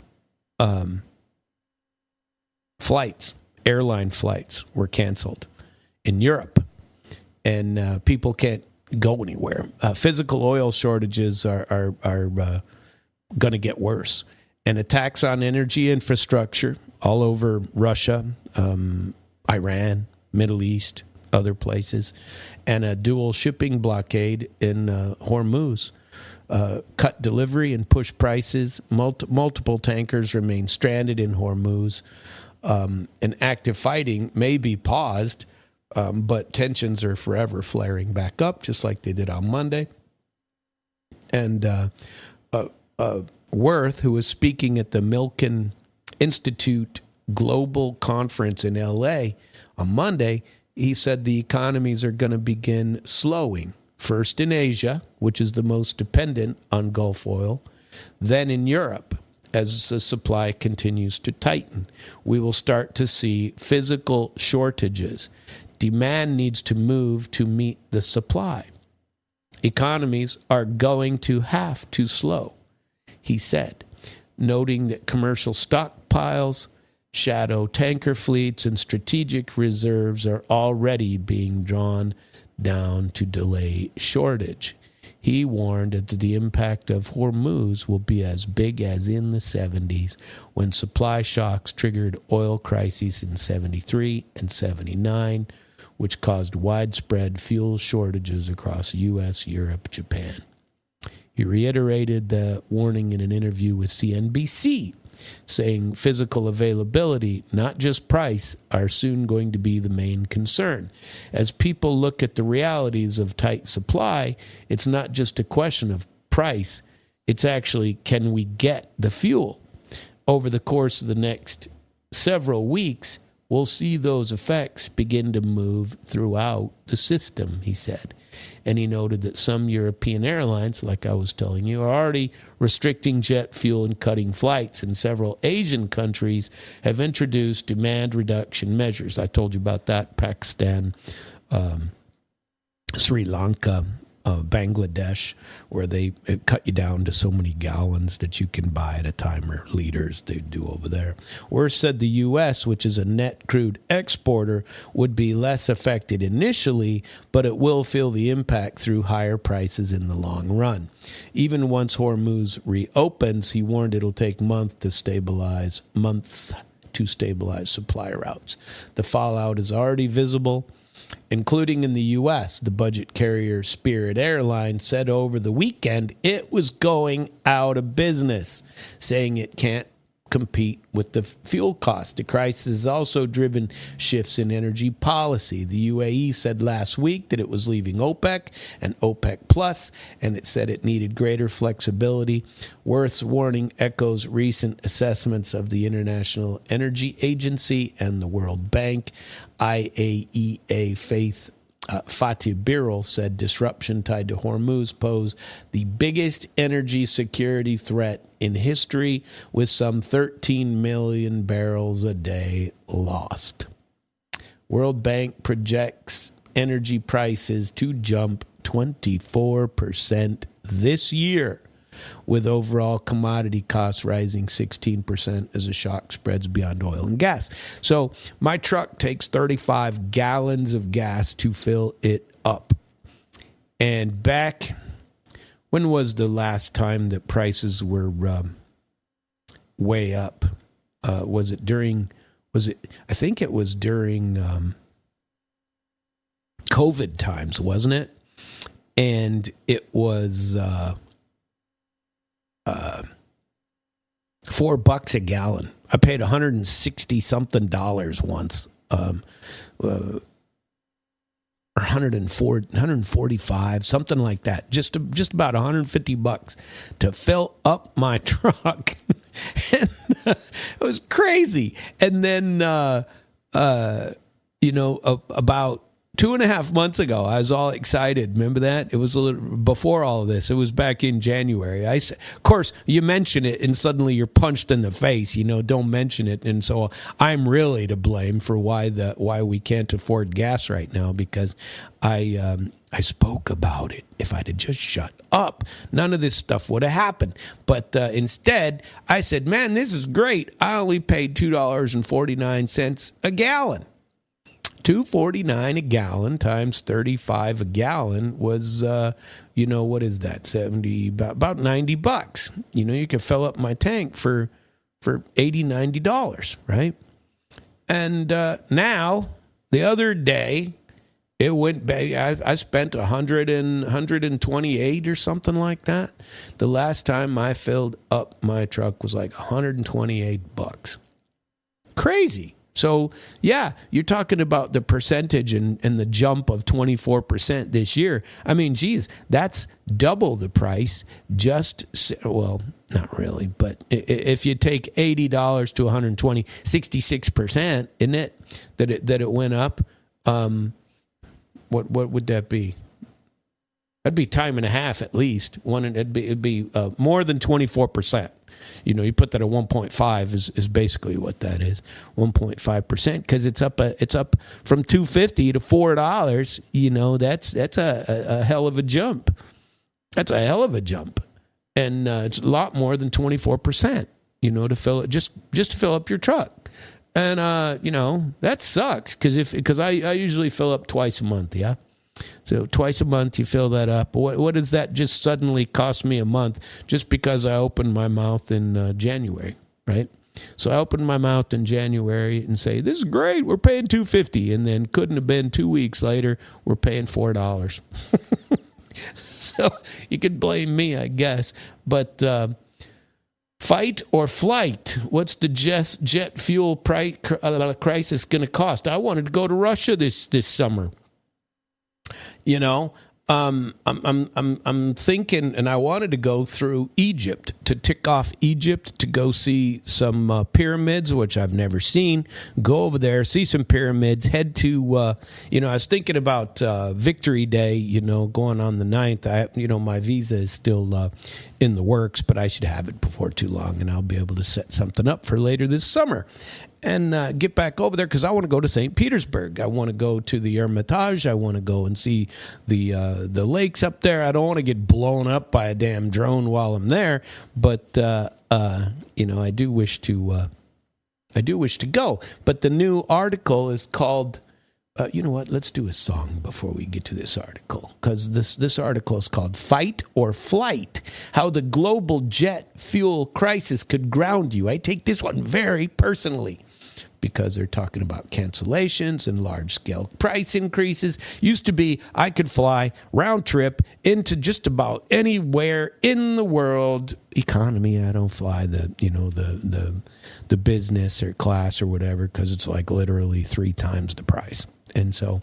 airline flights were canceled in Europe, and people can't go anywhere. Physical oil shortages are going to get worse, and attacks on energy infrastructure all over Russia, Iran, Middle East, other places, and a dual shipping blockade in Hormuz cut delivery and push prices. Multiple tankers remain stranded in Hormuz. And active fighting may be paused, but tensions are forever flaring back up, just like they did on Monday. And Wirth, who was speaking at the Milken Institute global conference in LA on Monday, he said the economies are going to begin slowing. First in Asia, which is the most dependent on Gulf oil, then in Europe, as the supply continues to tighten. We will start to see physical shortages. Demand needs to move to meet the supply. Economies are going to have to slow, he said, noting that commercial stockpiles, shadow tanker fleets, and strategic reserves are already being drawn down to delay shortage. He warned that the impact of Hormuz will be as big as in the 70s when supply shocks triggered oil crises in 73 and 79, which caused widespread fuel shortages across U.S., Europe, Japan. He reiterated the warning in an interview with CNBC, saying physical availability, not just price, are soon going to be the main concern. As people look at the realities of tight supply, it's not just a question of price, it's actually, can we get the fuel? Over the course of the next several weeks, we'll see those effects begin to move throughout the system, he said. And he noted that some European airlines, like I was telling you, are already restricting jet fuel and cutting flights, and several Asian countries have introduced demand reduction measures. I told you about that, Pakistan, Sri Lanka, Bangladesh, where they cut you down to so many gallons that you can buy at a time, or liters they do over there. Worse said the U.S., which is a net crude exporter, would be less affected initially, but it will feel the impact through higher prices in the long run. Even once Hormuz reopens, he warned it'll take months to stabilize supply routes. The fallout is already visible, including in the U.S. The budget carrier Spirit Airlines said over the weekend it was going out of business, saying it can't compete with the fuel cost. The crisis has also driven shifts in energy policy. The UAE said last week that it was leaving OPEC and OPEC Plus, and it said it needed greater flexibility. Worth's warning echoes recent assessments of the International Energy Agency and the World Bank. IAEA Fatih Birol said disruption tied to Hormuz pose the biggest energy security threat in history, with some 13 million barrels a day lost. World Bank projects energy prices to jump 24% this year, with overall commodity costs rising 16% as the shock spreads beyond oil and gas. So my truck takes 35 gallons of gas to fill it up. And back, when was the last time that prices were way up? I think it was during COVID times, wasn't it? And it was $4 a gallon. I paid $160 something once, or 145, something like that. Just about $150 to fill up my truck. And, it was crazy. And then, about 2.5 months ago, I was all excited. Remember that? It was a little before all of this. It was back in January. Of course, you mention it, and suddenly you're punched in the face. Don't mention it, and so I'm really to blame for why we can't afford gas right now, because I spoke about it. If I'd have just shut up, none of this stuff would have happened. But instead, I said, "Man, this is great. I only paid $2.49 a gallon." $2.49 a gallon times 35 a gallon was, what is that? 70, about $90. You can fill up my tank for $80, $90, right? And now, the other day, it went back. I spent $128 or something like that. The last time I filled up my truck was like $128. Crazy. So, yeah, you're talking about the percentage and the jump of 24% this year. I mean, geez, that's double the price. Well, not really, but if you take $80 to 120, 66%, isn't it? That it went up. What would that be? That'd be time and a half at least. It'd be more than 24%. You put that at 1.5 is basically what that is, 1.5%, because it's up from $2.50 to $4. That's a hell of a jump. That's a hell of a jump, and it's a lot more than 24%. To fill it just to fill up your truck, and that sucks because I usually fill up twice a month. Yeah. So twice a month you fill that up. What does that just suddenly cost me a month just because I opened my mouth in January, right? So I opened my mouth in January and say, this is great, we're paying $2.50, and then couldn't have been 2 weeks later, we're paying $4. So you could blame me, I guess. But fight or flight? What's the jet fuel crisis going to cost? I wanted to go to Russia this summer. I'm thinking, and I wanted to go through Egypt, to tick off Egypt, to go see some pyramids, which I've never seen. Go over there, see some pyramids, head to, I was thinking about Victory Day, going on the 9th. My visa is still in the works, but I should have it before too long, and I'll be able to set something up for later this summer. And get back over there because I want to go to St. Petersburg. I want to go to the Hermitage. I want to go and see the lakes up there. I don't want to get blown up by a damn drone while I'm there, but I do wish to go. But the new article is called. You know what? Let's do a song before we get to this article, because this article is called "Fight or Flight: How the Global Jet Fuel Crisis Could Ground You." I take this one very personally, because they're talking about cancellations and large-scale price increases. Used to be I could fly round trip into just about anywhere in the world. Economy, I don't fly the business or class or whatever, because it's like literally 3 times the price. And so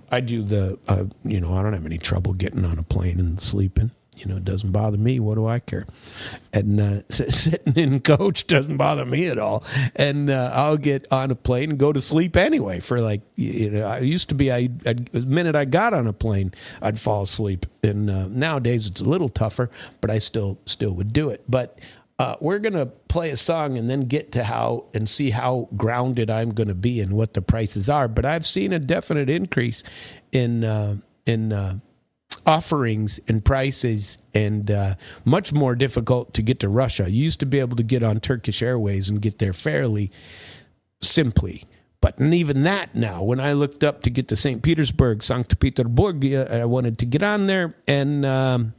I do I don't have any trouble getting on a plane and sleeping. It doesn't bother me. What do I care? And sitting in coach doesn't bother me at all. And I'll get on a plane and go to sleep anyway. For I used to be, the minute I got on a plane, I'd fall asleep. And nowadays it's a little tougher, but I still would do it. But we're going to play a song and then get to see how grounded I'm going to be and what the prices are. But I've seen a definite increase in offerings and prices, and much more difficult to get to Russia. You used to be able to get on Turkish Airways and get there fairly simply. But even that now, when I looked up to get to St. Petersburg, I wanted to get on there and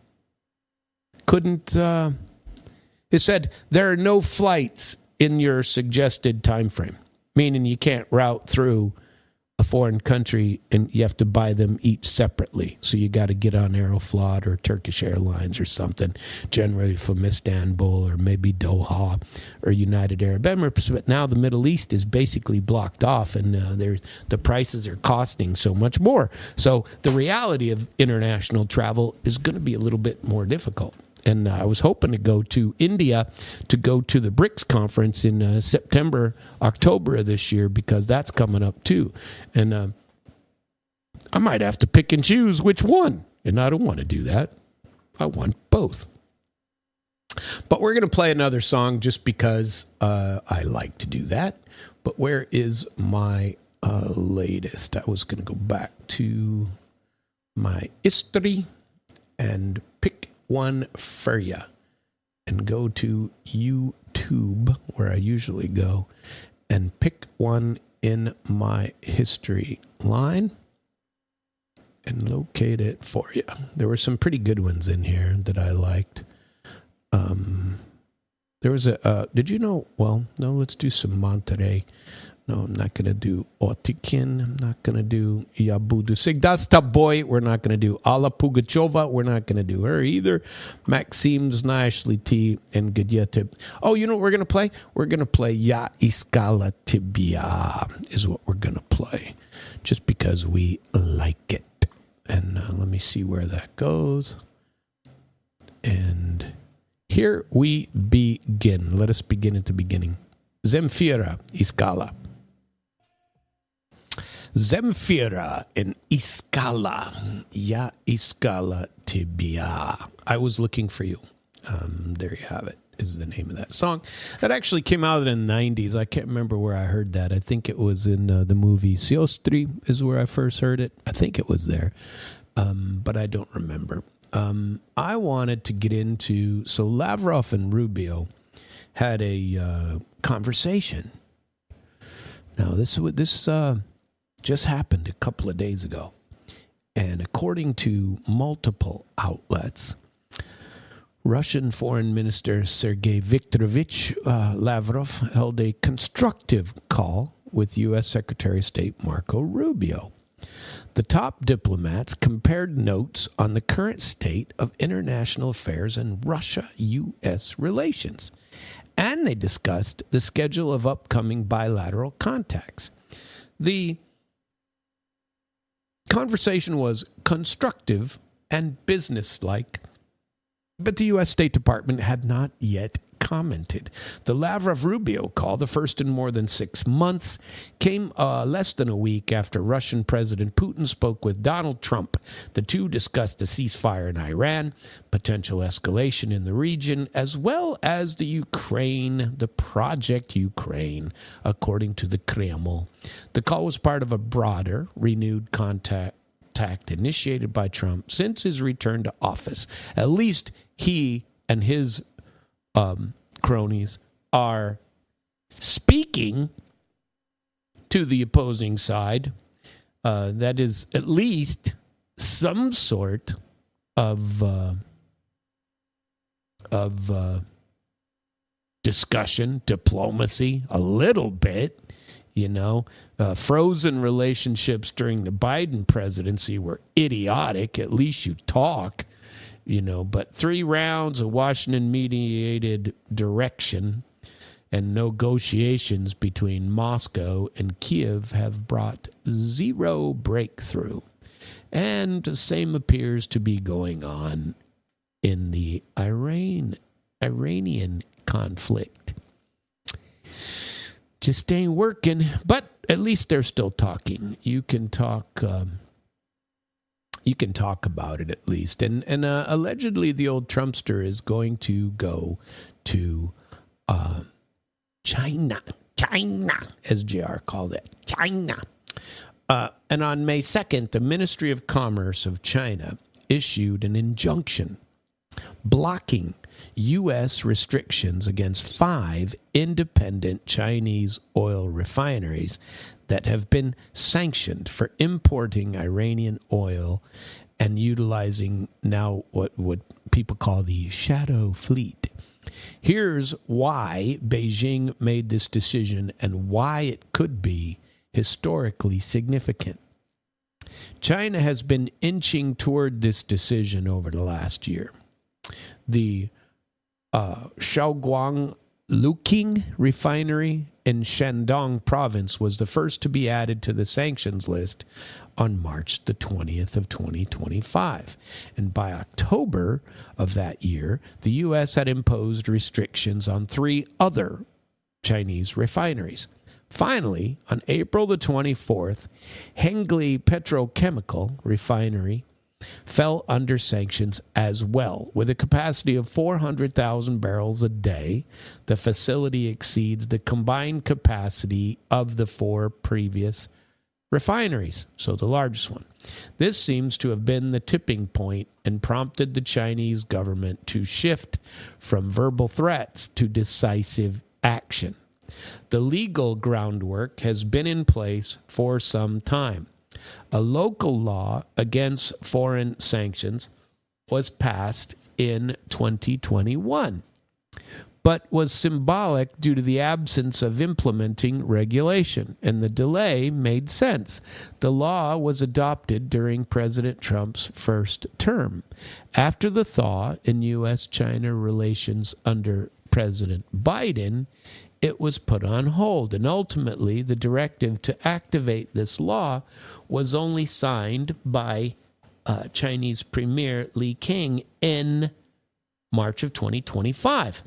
couldn't. It said there are no flights in your suggested time frame, meaning you can't route through a foreign country and you have to buy them each separately. So you got to get on Aeroflot or Turkish Airlines or something, generally from Istanbul or maybe Doha or United Arab Emirates. But now the Middle East is basically blocked off, and the prices are costing so much more. So the reality of international travel is going to be a little bit more difficult. And I was hoping to go to India to go to the BRICS conference in September, October of this year, because that's coming up too. And I might have to pick and choose which one. And I don't want to do that. I want both. But we're going to play another song just because I like to do that. But where is my latest? I was going to go back to my history and pick one for you and go to YouTube, where I usually go, and pick one in my history line and locate it for you. There were some pretty good ones in here that I liked. There was did you know, well, no, let's do some Monterey. No, I'm not going to do Otikin. I'm not going to do Yabudu Sigdasta Boy. We're not going to do Alla Pugacheva. We're not going to do her either. Maxim Znashli T and Gadieta. Oh, you know what we're going to play? We're going to play Ya Iskala Tibia is what we're going to play. Just because we like it. And let me see where that goes. And here we begin. Let us begin at the beginning. Zemfira Iskala. Zemfira in Iskala. Ya Iskala Tibia. I was looking for you. There you have it, is the name of that song. That actually came out in the 90s. I can't remember where I heard that. I think it was in the movie Siostri is where I first heard it. I think it was there, but I don't remember. I wanted to get into, so Lavrov and Rubio had a conversation. Now, this just happened a couple of days ago. And according to multiple outlets, Russian Foreign Minister Sergei Viktorovich Lavrov held a constructive call with U.S. Secretary of State Marco Rubio. The top diplomats compared notes on the current state of international affairs and Russia-U.S. relations, and they discussed the schedule of upcoming bilateral contacts. The conversation was constructive and businesslike, but the U.S. State Department had not yet commented. The Lavrov-Rubio call, the first in more than 6 months, came less than a week after Russian President Putin spoke with Donald Trump. The two discussed a ceasefire in Iran, potential escalation in the region, as well as the Project Ukraine, according to the Kremlin. The call was part of a broader, renewed contact initiated by Trump since his return to office. At least he and his cronies are speaking to the opposing side. That is at least some sort of discussion, diplomacy, a little bit. Frozen relationships during the Biden presidency were idiotic. At least you talk. But 3 rounds of Washington-mediated direction and negotiations between Moscow and Kiev have brought zero breakthrough. And the same appears to be going on in the Iranian conflict. Just ain't working, but at least they're still talking. You can talk about it at least. And allegedly the old Trumpster is going to go to China, as JR called it, China. And on May 2nd, the Ministry of Commerce of China issued an injunction blocking U.S. restrictions against 5 independent Chinese oil refineries that have been sanctioned for importing Iranian oil and utilizing now what people call the shadow fleet. Here's why Beijing made this decision and why it could be historically significant. China has been inching toward this decision over the last year. The Shaoguang Luqing refinery in Shandong province was the first to be added to the sanctions list on March the 20th of 2025. And by October of that year, the U.S. had imposed restrictions on 3 other Chinese refineries. Finally, on April the 24th, Hengli Petrochemical Refinery fell under sanctions as well. With a capacity of 400,000 barrels a day, the facility exceeds the combined capacity of the 4 previous refineries, so the largest one. This seems to have been the tipping point and prompted the Chinese government to shift from verbal threats to decisive action. The legal groundwork has been in place for some time. A local law against foreign sanctions was passed in 2021. but was symbolic due to the absence of implementing regulation, and the delay made sense. The law was adopted during President Trump's first term. After the thaw in U.S.-China relations under President Biden, it was put on hold, and ultimately the directive to activate this law was only signed by Chinese Premier Li Qiang in March of 2025.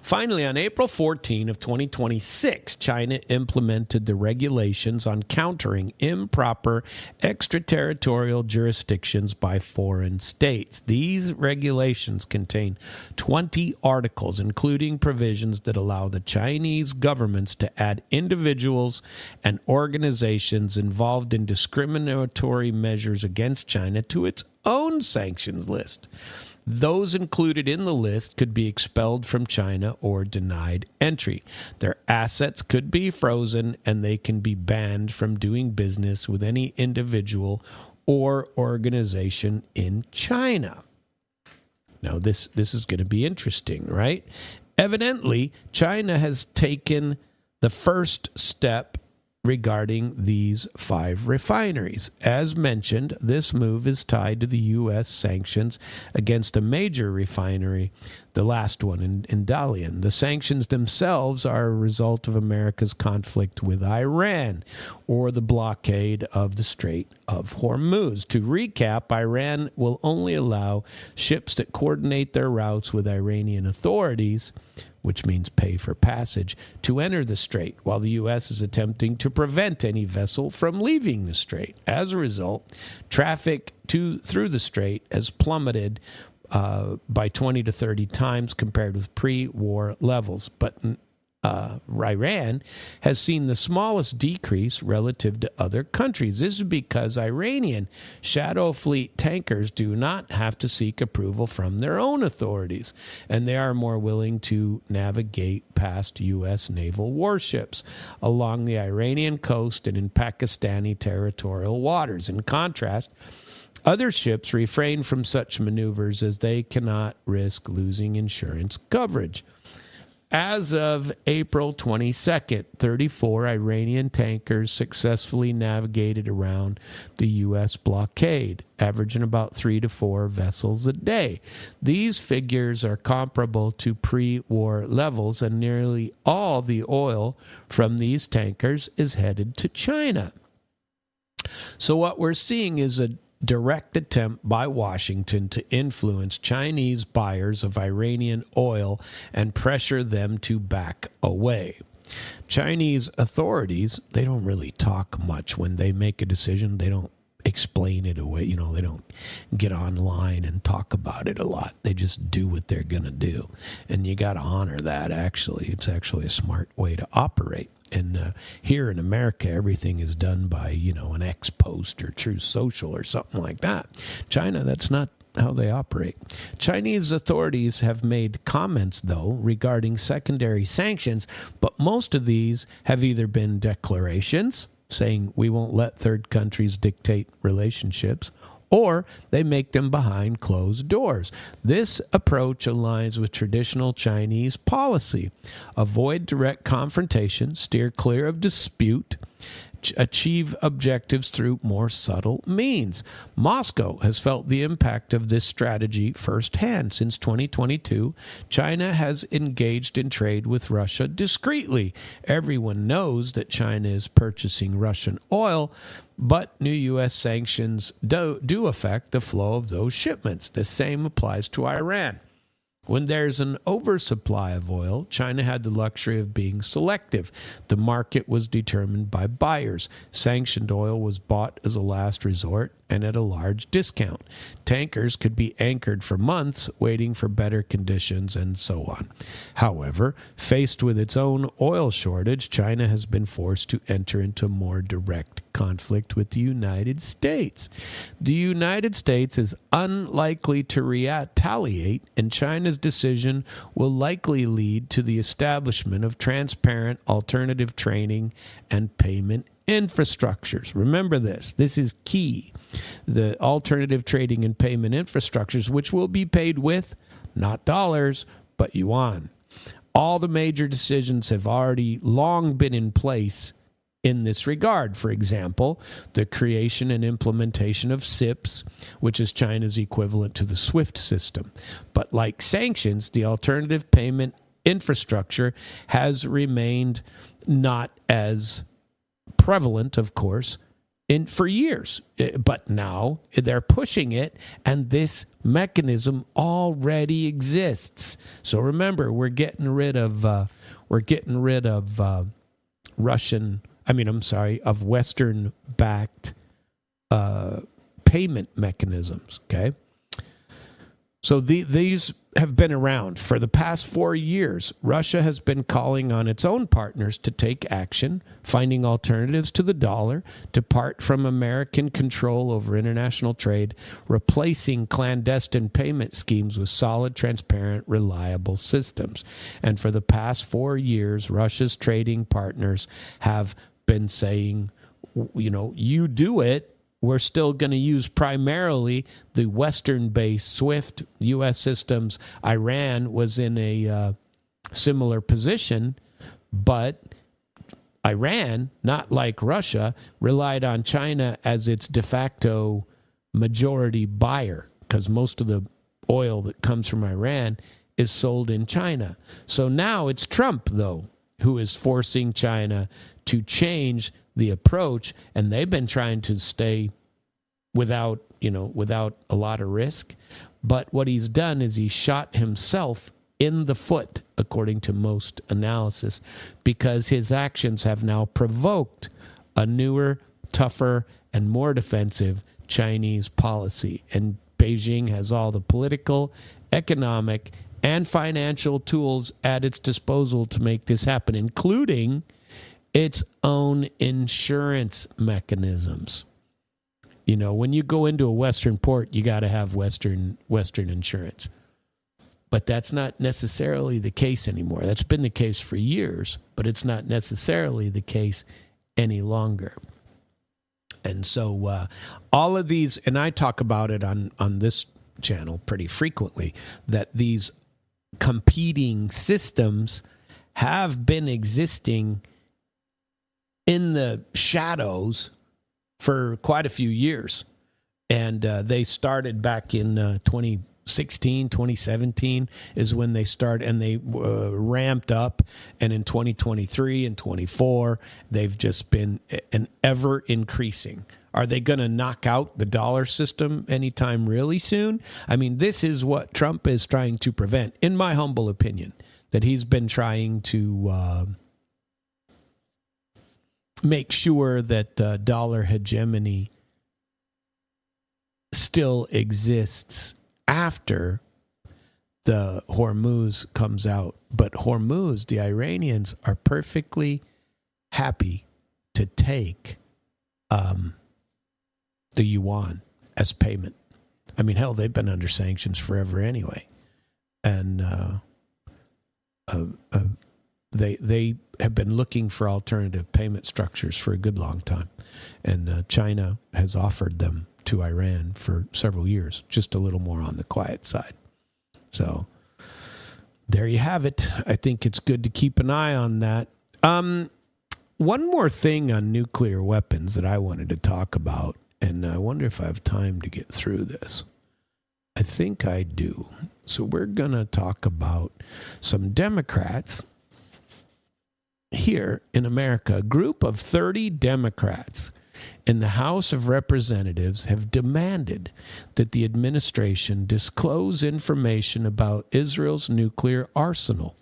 Finally, on April 14 of 2026, China implemented the regulations on countering improper extraterritorial jurisdictions by foreign states. These regulations contain 20 articles, including provisions that allow the Chinese governments to add individuals and organizations involved in discriminatory measures against China to its own sanctions list. Those included in the list could be expelled from China or denied entry. Their assets could be frozen, and they can be banned from doing business with any individual or organization in China. Now, this is going to be interesting, right? Evidently, China has taken the first step regarding these 5 refineries. As mentioned, this move is tied to the U.S. sanctions against a major refinery, the last one in Dalian. The sanctions themselves are a result of America's conflict with Iran, or the blockade of the Strait of Hormuz. To recap, Iran will only allow ships that coordinate their routes with Iranian authorities, which means pay for passage, to enter the strait, while the U.S. is attempting to prevent any vessel from leaving the strait. As a result, traffic through the strait has plummeted by 20 to 30 times compared with pre-war levels. But Iran has seen the smallest decrease relative to other countries. This is because Iranian shadow fleet tankers do not have to seek approval from their own authorities, and they are more willing to navigate past U.S. naval warships along the Iranian coast and in Pakistani territorial waters. In contrast, other ships refrain from such maneuvers as they cannot risk losing insurance coverage. As of April 22nd, 34 Iranian tankers successfully navigated around the U.S. blockade, averaging about 3 to 4 vessels a day. These figures are comparable to pre-war levels, and nearly all the oil from these tankers is headed to China. So what we're seeing is a direct attempt by Washington to influence Chinese buyers of Iranian oil and pressure them to back away. Chinese authorities, they don't really talk much when they make a decision. They don't explain it away. They don't get online and talk about it a lot. They just do what they're going to do. And you got to honor that, actually. It's actually a smart way to operate. And here in America, everything is done by, an ex post or Truth Social or something like that. China, that's not how they operate. Chinese authorities have made comments, though, regarding secondary sanctions, but most of these have either been declarations saying we won't let third countries dictate relationships, or they make them behind closed doors. This approach aligns with traditional Chinese policy. Avoid direct confrontation, steer clear of dispute, achieve objectives through more subtle means. Moscow has felt the impact of this strategy firsthand. Since 2022, China has engaged in trade with Russia discreetly. Everyone knows that China is purchasing Russian oil, but new U.S. sanctions do affect the flow of those shipments. The same applies to Iran. When there's an oversupply of oil, China had the luxury of being selective. The market was determined by buyers. Sanctioned oil was bought as a last resort and at a large discount. Tankers could be anchored for months, waiting for better conditions, and so on. However, faced with its own oil shortage, China has been forced to enter into more direct conflict with the United States. The United States is unlikely to retaliate, and China's decision will likely lead to the establishment of transparent alternative trading and payment infrastructures. Remember this. This is key. The alternative trading and payment infrastructures, which will be paid with not dollars, but yuan. All the major decisions have already long been in place in this regard. For example, the creation and implementation of SIPs, which is China's equivalent to the SWIFT system. But like sanctions, the alternative payment infrastructure has remained not as prevalent, of course, for years. But now they're pushing it, and this mechanism already exists. So remember, we're getting rid of of Western-backed payment mechanisms, okay? So these have been around. For the past 4 years, Russia has been calling on its own partners to take action, finding alternatives to the dollar, to part from American control over international trade, replacing clandestine payment schemes with solid, transparent, reliable systems. And for the past 4 years, Russia's trading partners have been saying, you do it. We're still going to use primarily the Western-based SWIFT U.S. systems. Iran was in a similar position, but Iran, not like Russia, relied on China as its de facto majority buyer, because most of the oil that comes from Iran is sold in China. So now it's Trump, though, who is forcing China to change the approach, and they've been trying to stay without a lot of risk. But what he's done is he shot himself in the foot, according to most analysis, because his actions have now provoked a newer, tougher, and more defensive Chinese policy. And Beijing has all the political, economic, and financial tools at its disposal to make this happen, including its own insurance mechanisms. When you go into a Western port, you got to have Western insurance. But that's not necessarily the case anymore. That's been the case for years, but it's not necessarily the case any longer. And so all of these, and I talk about it on this channel pretty frequently, that these competing systems have been existing in the shadows for quite a few years. And they started back in 2016, 2017 is when they started, and they ramped up. And in 2023 and 24, they've just been an ever increasing. Are they going to knock out the dollar system anytime really soon? I mean, this is what Trump is trying to prevent, in my humble opinion, that he's been trying to make sure that dollar hegemony still exists after the Hormuz comes out. But Hormuz, the Iranians are perfectly happy to take the yuan as payment. I mean, hell, they've been under sanctions forever anyway. And they have been looking for alternative payment structures for a good long time. And China has offered them to Iran for several years, just a little more on the quiet side. So there you have it. I think it's good to keep an eye on that. One more thing on nuclear weapons that I wanted to talk about, and I wonder if I have time to get through this. I think I do. So we're going to talk about some Democrats here in America. A group of 30 Democrats in the House of Representatives have demanded that the administration disclose information about Israel's nuclear arsenal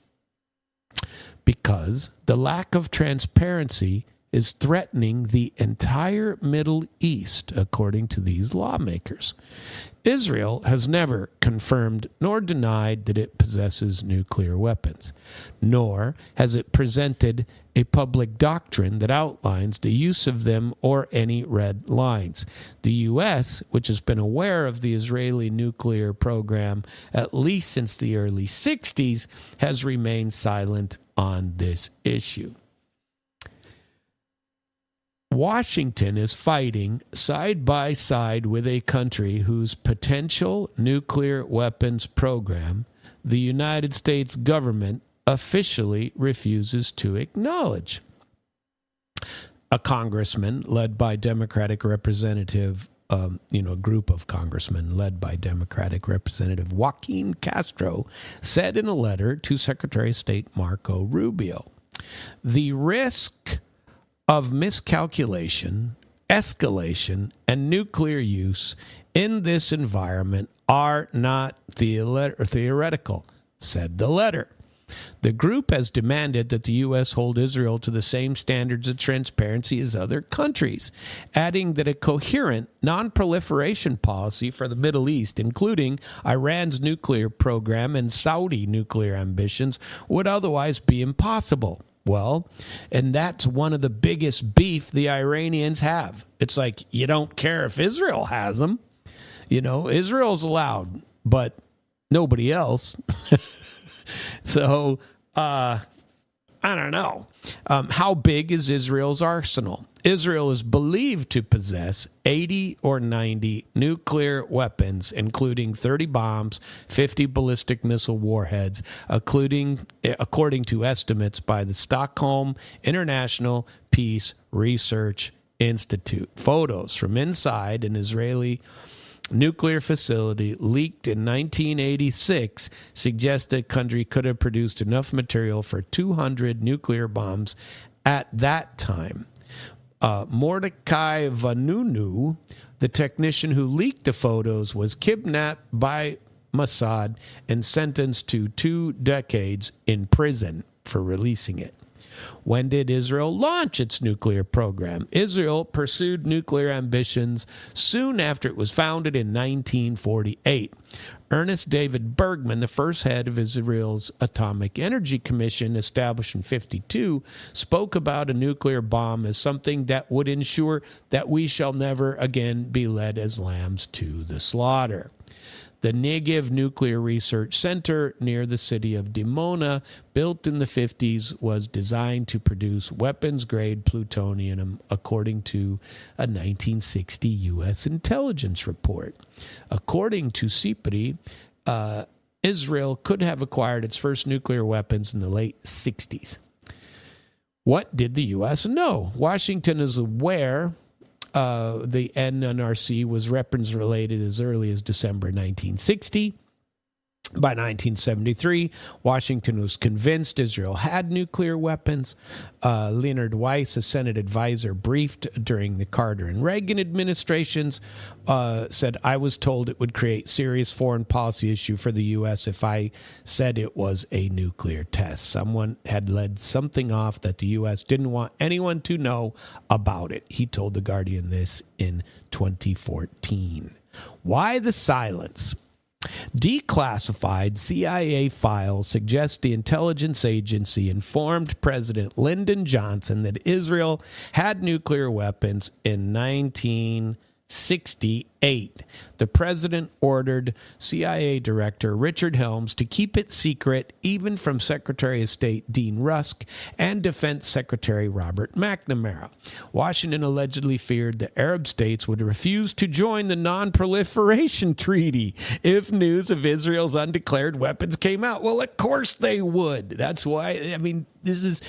because the lack of transparency is threatening the entire Middle East, according to these lawmakers. Israel has never confirmed nor denied that it possesses nuclear weapons, nor has it presented a public doctrine that outlines the use of them or any red lines. The U.S., which has been aware of the Israeli nuclear program at least since the early 60s, has remained silent on this issue. Washington is fighting side by side with a country whose potential nuclear weapons program the United States government officially refuses to acknowledge. A congressman led by Democratic Representative, a group of congressmen led by Democratic Representative Joaquin Castro said in a letter to Secretary of State Marco Rubio, the risk of miscalculation, escalation, and nuclear use in this environment are not theoretical, said the letter. The group has demanded that the U.S. hold Israel to the same standards of transparency as other countries, adding that a coherent non-proliferation policy for the Middle East, including Iran's nuclear program and Saudi nuclear ambitions, would otherwise be impossible. Well, and that's one of the biggest beef the Iranians have. It's like, you don't care if Israel has them. Israel's allowed, but nobody else. So, I don't know. How big is Israel's arsenal? Israel is believed to possess 80 or 90 nuclear weapons, including 30 bombs, 50 ballistic missile warheads, according to estimates by the Stockholm International Peace Research Institute. Photos from inside an Israeli nuclear facility leaked in 1986 suggest the country could have produced enough material for 200 nuclear bombs at that time. Mordecai Vanunu, the technician who leaked the photos, was kidnapped by Mossad and sentenced to 2 decades in prison for releasing it. When did Israel launch its nuclear program? Israel pursued nuclear ambitions soon after it was founded in 1948. Ernest David Bergman, the first head of Israel's Atomic Energy Commission, established in 1952, spoke about a nuclear bomb as something that would ensure that we shall never again be led as lambs to the slaughter. The Negev Nuclear Research Center near the city of Dimona, built in the 50s, was designed to produce weapons-grade plutonium, according to a 1960 U.S. intelligence report. According to SIPRI, Israel could have acquired its first nuclear weapons in the late 60s. What did the U.S. know? Washington is aware the NNRC was weapons-related as early as December 1960. By 1973, Washington was convinced Israel had nuclear weapons. Leonard Weiss, a Senate advisor briefed during the Carter and Reagan administrations, said, I was told it would create serious foreign policy issue for the U.S. if I said it was a nuclear test. Someone had led something off that the U.S. didn't want anyone to know about it. He told The Guardian this in 2014. Why the silence? Declassified CIA files suggest the intelligence agency informed President Lyndon Johnson that Israel had nuclear weapons in 1968. The president ordered CIA Director Richard Helms to keep it secret, even from Secretary of State Dean Rusk and Defense Secretary Robert McNamara. Washington allegedly feared the Arab states would refuse to join the Non-Proliferation Treaty if news of Israel's undeclared weapons came out. Well, of course they would. That's why, this is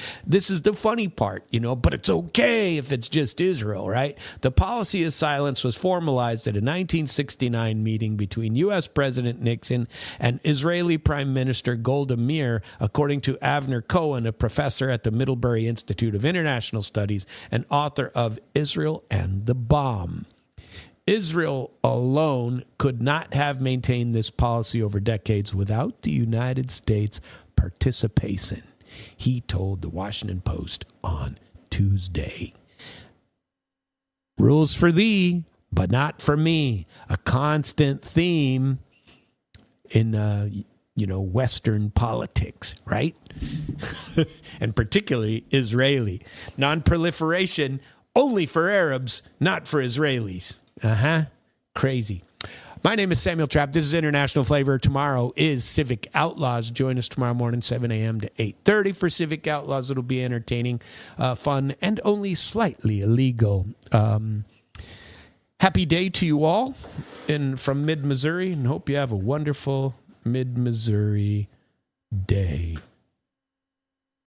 the funny part, but it's okay if it's just Israel, right? The policy of silence was formalized at a 1969 meeting between U.S. President Nixon and Israeli Prime Minister Golda Meir, according to Avner Cohen, a professor at the Middlebury Institute of International Studies and author of Israel and the Bomb. Israel alone could not have maintained this policy over decades without the United States' participation, he told the Washington Post on Tuesday. Rules for thee, but not for me. A constant theme in, Western politics, right? And particularly Israeli. Non-proliferation only for Arabs, not for Israelis. Crazy. My name is Samuel Trapp. This is International Flavor. Tomorrow is Civic Outlaws. Join us tomorrow morning, 7 a.m. to 8:30 for Civic Outlaws. It'll be entertaining, fun, and only slightly illegal. Happy day to you all from mid-Missouri, and hope you have a wonderful Mid-Missouri Day